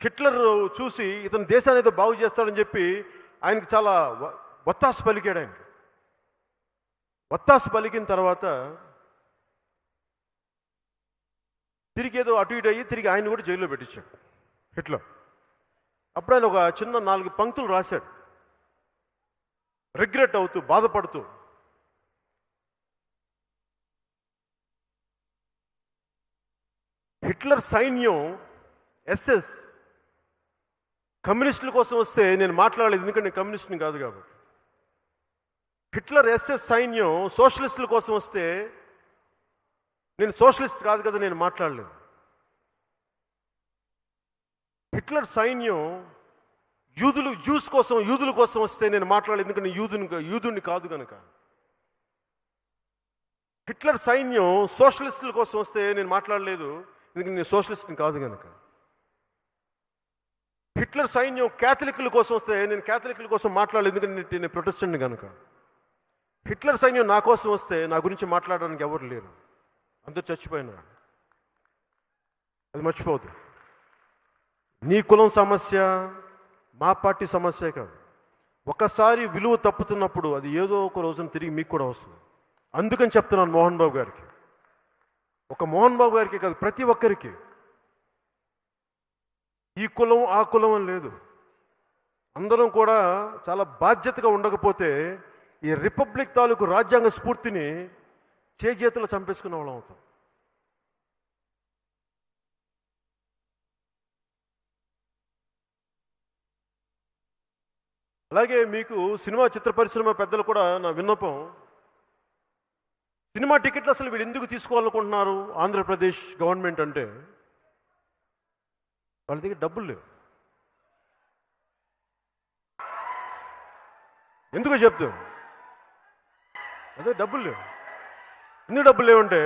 హిట్లర్ చూసి ఇతను దేశాన్ని ఏదో బాగు చేస్తాడని చెప్పి ఆయనకి చాలా వత్తాసు పలికాడు. ఆయనకి వత్తాసు పలికిన తర్వాత తిరిగి ఏదో అటు ఇటు అయ్యి తిరిగి ఆయన కూడా జైల్లో పెట్టించాడు హిట్లర్. అప్పుడు ఆయన ఒక చిన్న 4 పంక్తులు రాశాడు, రిగ్రెట్ అవుతూ, బాధపడుతూ. హిట్లర్ సైన్యం ఎస్ఎస్ కమ్యూనిస్టుల కోసం వస్తే నేను మాట్లాడలేదు, ఎందుకంటే నేను కమ్యూనిస్ట్ని కాదు కాబట్టి. హిట్లర్ ఎస్ఎస్ సైన్యం సోషలిస్టుల కోసం వస్తే నేను సోషలిస్ట్ కాదు కదా, నేను మాట్లాడలేదు. హిట్లర్ సైన్యం యూదుల కోసం వస్తే నేను మాట్లాడలేదు, ఎందుకంటే యూదుని కాదు కనుక. హిట్లర్ సైన్యం సోషలిస్టుల కోసం వస్తే నేను మాట్లాడలేదు, ఎందుకంటే నేను సోషలిస్ట్ని కాదు కనుక. హిట్లర్ సైన్యం క్యాథలిక్ల కోసం వస్తే నేను క్యాథలిక్ల కోసం మాట్లాడలేదు, ఎందుకంటే నేను ప్రొటెస్టెంట్ని కనుక. హిట్లర్ సైన్యం నా కోసం వస్తే నా గురించి మాట్లాడడానికి ఎవరు లేరు, అందరూ చచ్చిపోయినారు. అది మర్చిపోవద్దు. నీ కులం సమస్య మా పార్టీ సమస్య కాదు. ఒకసారి విలువ తప్పుతున్నప్పుడు అది ఏదో ఒక రోజున తిరిగి మీకు కూడా వస్తుంది. అందుకని చెప్తున్నాను మోహన్ బాబు గారికి, ఒక మోహన్ బాబు గారికి కాదు, ప్రతి ఒక్కరికి. ఈ కులం ఆ కులం అని లేదు. అందరం కూడా చాలా బాధ్యతగా ఉండకపోతే ఈ రిపబ్లిక్ తాలూకు రాజ్యాంగ స్ఫూర్తిని చేతులు చంపేసుకునే వాళ్ళం అవుతాం. అలాగే మీకు సినిమా చిత్ర పరిశ్రమ పెద్దలు కూడా నా విన్నపం, సినిమా టికెట్లు అసలు వీళ్ళు ఎందుకు తీసుకోవాలనుకుంటున్నారు ఆంధ్రప్రదేశ్ గవర్నమెంట్ అంటే, వాళ్ళ దగ్గర డబ్బులు లేవు. ఎందుకు చెప్తాం? అదే డబ్బులు లేవు. ఎందుకు డబ్బులు లేవంటే,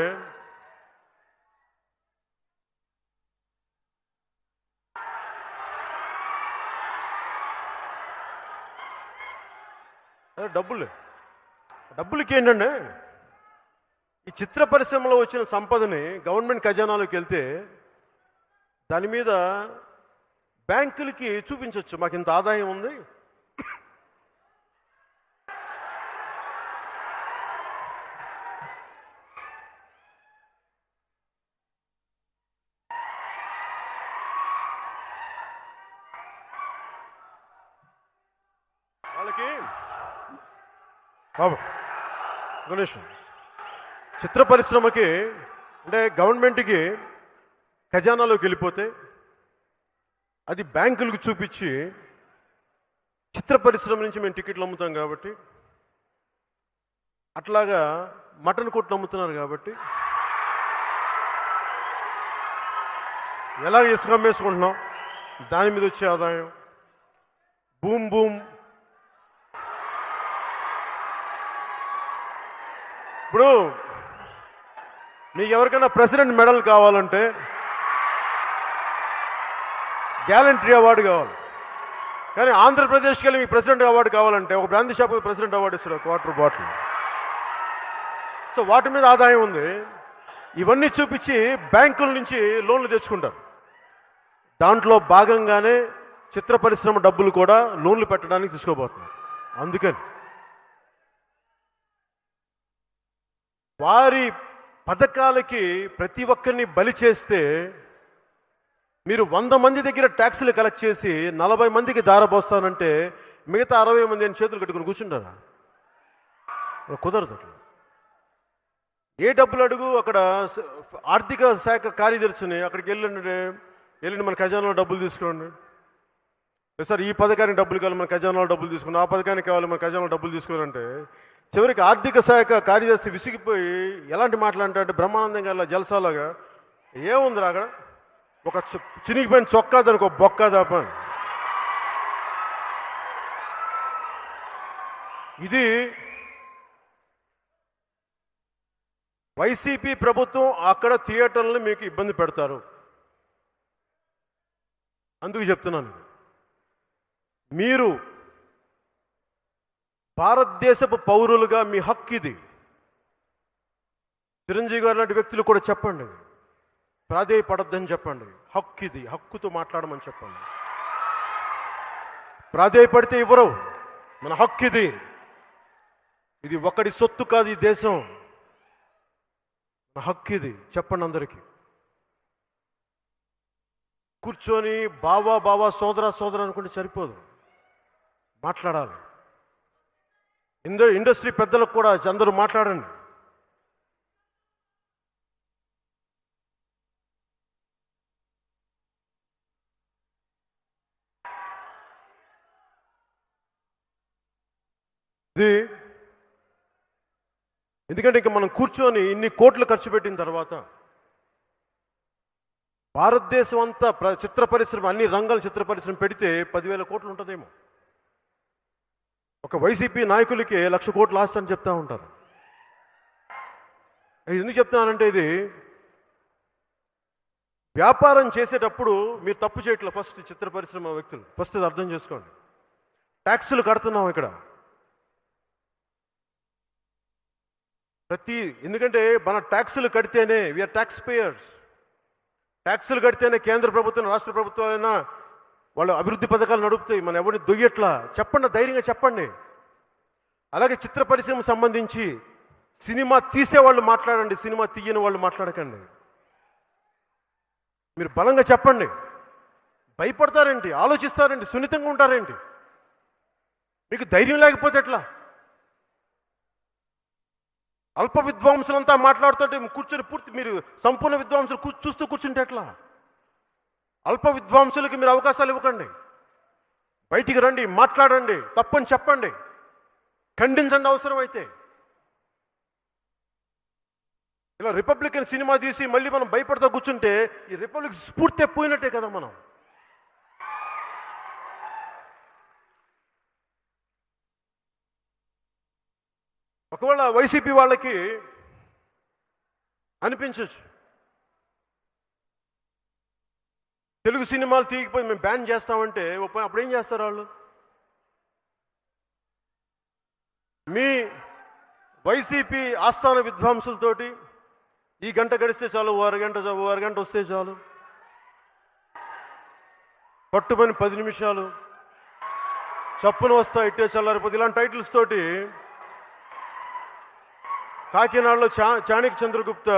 అదే డబ్బులు లేవు. డబ్బులకి ఏంటంటే, ఈ చిత్ర పరిశ్రమలో వచ్చిన సంపదని గవర్నమెంట్ ఖజానాలోకి వెళ్తే దాని మీద బ్యాంకులకి చూపించవచ్చు, మాకు ఇంత ఆదాయం ఉంది, వాళ్ళకి బాబు గణేష్ చిత్ర పరిశ్రమకి అంటే గవర్నమెంట్కి ఖజానాలోకి వెళ్ళిపోతే అది బ్యాంకులకు చూపించి చిత్ర పరిశ్రమ నుంచి మేము టికెట్లు అమ్ముతాం కాబట్టి, అట్లాగా మటన్ కొట్లు అమ్ముతున్నారు కాబట్టి ఎలా ఇసుక అమ్మేసుకుంటున్నాం, దాని మీద వచ్చే ఆదాయం బూమ్ బూమ్. ఇప్పుడు మీకు ఎవరికైనా ప్రెసిడెంట్ మెడల్ కావాలంటే గ్యాలంటరీ అవార్డు కావాలి, కానీ ఆంధ్రప్రదేశ్కి వెళ్ళి మీకు ప్రెసిడెంట్ అవార్డు కావాలంటే ఒక బ్రాందీ షాప్ ప్రెసిడెంట్ అవార్డు ఇస్తారు, క్వార్టర్ బాటిల్. సో వాటి మీద ఆదాయం ఉంది. ఇవన్నీ చూపించి బ్యాంకుల నుంచి లోన్లు తెచ్చుకుంటారు. దాంట్లో భాగంగానే చిత్ర పరిశ్రమ డబ్బులు కూడా లోన్లు పెట్టడానికి తీసుకోబోతున్నారు. అందుకని వారి పథకాలకి ప్రతి ఒక్కరిని బలి చేస్తే మీరు 100 మంది దగ్గర ట్యాక్సులు కలెక్ట్ చేసి 40 మందికి దారపోస్తానంటే మిగతా 60 మంది అని చేతులు కట్టుకుని కూర్చుంటారా? కుదరదు. అట్లా ఏ డబ్బులు అడుగు, అక్కడ ఆర్థిక శాఖ కార్యదర్శిని అక్కడికి వెళ్ళండి మన ఖజానాలో డబ్బులు తీసుకోండి, సార్ ఈ పథకానికి డబ్బులు కావాలి మన ఖజానాలో డబ్బులు తీసుకుని, ఆ పథకానికి కావాలి మన ఖజానాలో డబ్బులు తీసుకోవాలంటే చివరికి ఆర్థిక శాఖ కార్యదర్శి విసిగిపోయి ఎలాంటి మాట్లాడంటే బ్రహ్మానందంగా అలా జలసాలాగా ఏముందిరా అక్కడ, ఒక చినిగిపోయిన చొక్కా దానికి ఒక బొక్క దాప. ఇది వైసీపీ ప్రభుత్వం అక్కడ థియేటర్లను మీకు ఇబ్బంది పెడతారు. అందుకు చెప్తున్నాను, మీరు భారతదేశపు పౌరులుగా మీ హక్కు ఇది. చిరంజీవి గారు లాంటి వ్యక్తులు కూడా చెప్పండి, ప్రాధేయపడొద్దని చెప్పండి. హక్కు ఇది, హక్కుతో మాట్లాడమని చెప్పండి. ప్రాధేయపడితే ఇవ్వరు, మన హక్కు ఇది. ఇది ఒకటి సొత్తు కాదు, ఈ దేశం మన హక్కు ఇది. చెప్పండి అందరికీ. కూర్చొని బావా సోదర అనుకుంటే సరిపోదు, మాట్లాడాలి. ఇండస్ట్రీ పెద్దలకు కూడా అందరూ మాట్లాడండి. ఇది ఎందుకంటే ఇంకా మనం కూర్చొని ఇన్ని కోట్లు ఖర్చు పెట్టిన తర్వాత భారతదేశం అంతా చిత్ర పరిశ్రమ, అన్ని రంగాల చిత్ర పరిశ్రమ పెడితే 10,000 కోట్లు ఉంటుందేమో. ఒక వైసీపీ నాయకులకి 1,00,000 కోట్లు ఆస్తి అని చెప్తా ఉంటారు. ఎందుకు చెప్తున్నానంటే, ఇది వ్యాపారం చేసేటప్పుడు మీరు తప్పు చేయట్లే. ఫస్ట్ చిత్ర పరిశ్రమ వ్యక్తులు ఫస్ట్ ఇది అర్థం చేసుకోండి. ట్యాక్సులు కడుతున్నాం ఇక్కడ. ఎందుకంటే మన ట్యాక్సులు కడితేనే వీఆర్ ట్యాక్స్ పేయర్స్. ట్యాక్సులు కడితేనే కేంద్ర ప్రభుత్వం రాష్ట్ర ప్రభుత్వాలైనా వాళ్ళు అభివృద్ధి పథకాలు నడుపుతాయి. మనం ఎవరిని దొయ్యట్లా. చెప్పండి, ధైర్యంగా చెప్పండి. అలాగే చిత్ర పరిశ్రమ సంబంధించి సినిమా తీసేవాళ్ళు మాట్లాడండి, సినిమా తీయని వాళ్ళు మాట్లాడకండి. మీరు బలంగా చెప్పండి. భయపడతారేంటి? ఆలోచిస్తారేంటి? సున్నితంగా ఉంటారేంటి? మీకు ధైర్యం లేకపోతే ఎట్లా? అల్ప విద్వాంసులంతా మాట్లాడుతుంటే కూర్చొని మీరు సంపూర్ణ విద్వాంసులు చూస్తూ కూర్చుంటే ఎట్లా? అల్ప విద్వాంసులకి మీరు అవకాశాలు ఇవ్వకండి. బయటికి రండి, మాట్లాడండి, తప్పని చెప్పండి, ఖండించండి అవసరమైతే. ఇలా రిపబ్లికన్ సినిమా తీసి మళ్ళీ మనం భయపడతా కూర్చుంటే ఈ రిపబ్లిక్ స్ఫూర్తి పోయినట్టే కదా. మనం ఒకవేళ వైసీపీ వాళ్ళకి అనిపించచ్చు, తెలుగు సినిమాలు తీయకపోయి మేము బ్యాన్ చేస్తామంటే అప్పుడు ఏం చేస్తారు వాళ్ళు? మీ వైసీపీ ఆస్థాన విద్వాంసులతోటి ఈ గంట గడిస్తే చాలు, అరగంట వస్తే చాలు, పట్టుమని 10 నిమిషాలు, చప్పున వస్తా ఇట్టే చల్లారిపోతే, ఇలాంటి టైటిల్స్ తోటి కాకినాడలో చాణక్య చంద్రగుప్త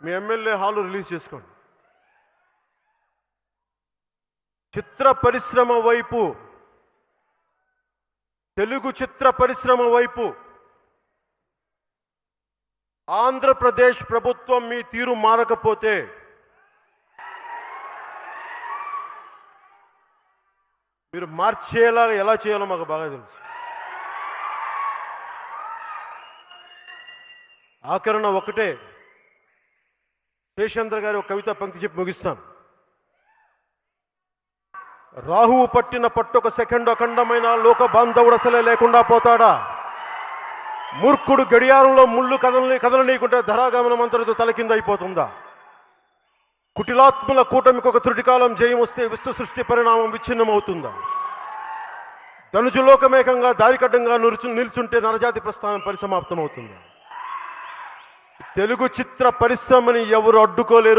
మీ ఎమ్మెల్యే హాలు రిలీజ్ చేసుకోండి. చిత్ర పరిశ్రమ వైపు, తెలుగు చిత్ర పరిశ్రమ వైపు ఆంధ్రప్రదేశ్ ప్రభుత్వం మీ తీరు మారకపోతే మీరు మార్చేలా ఎలా చేయాలో మాకు బాగా తెలుసు. ఆకరణ ఒకటే, శేషేంద్ర గారి ఒక కవిత పంక్తి చెప్పి ముగిస్తాను. రాహువు పట్టిన పట్టొక సెకండ్ అఖండమైన లోక బాంధవుడు అసలే లేకుండా పోతాడా? మూర్ఖుడు గడియారంలో ముళ్ళు కదలనీయకుంటే ధరాగమనం అంతటితో తలకింద అయిపోతుందా? కుటిలాత్ముల కూటమికి ఒక త్రుటికాలం జయం వస్తే విశ్వ సృష్టి పరిణామం విచ్ఛిన్నమవుతుందా? ధనుజులోకమేకంగా దారికడ్డంగా నిల్చుంటే నరజాతి ప్రస్థానం పరిసమాప్తమవుతుందా? తెలుగు చిత్ర పరిశ్రమని ఎవరు అడ్డుకోలేరు.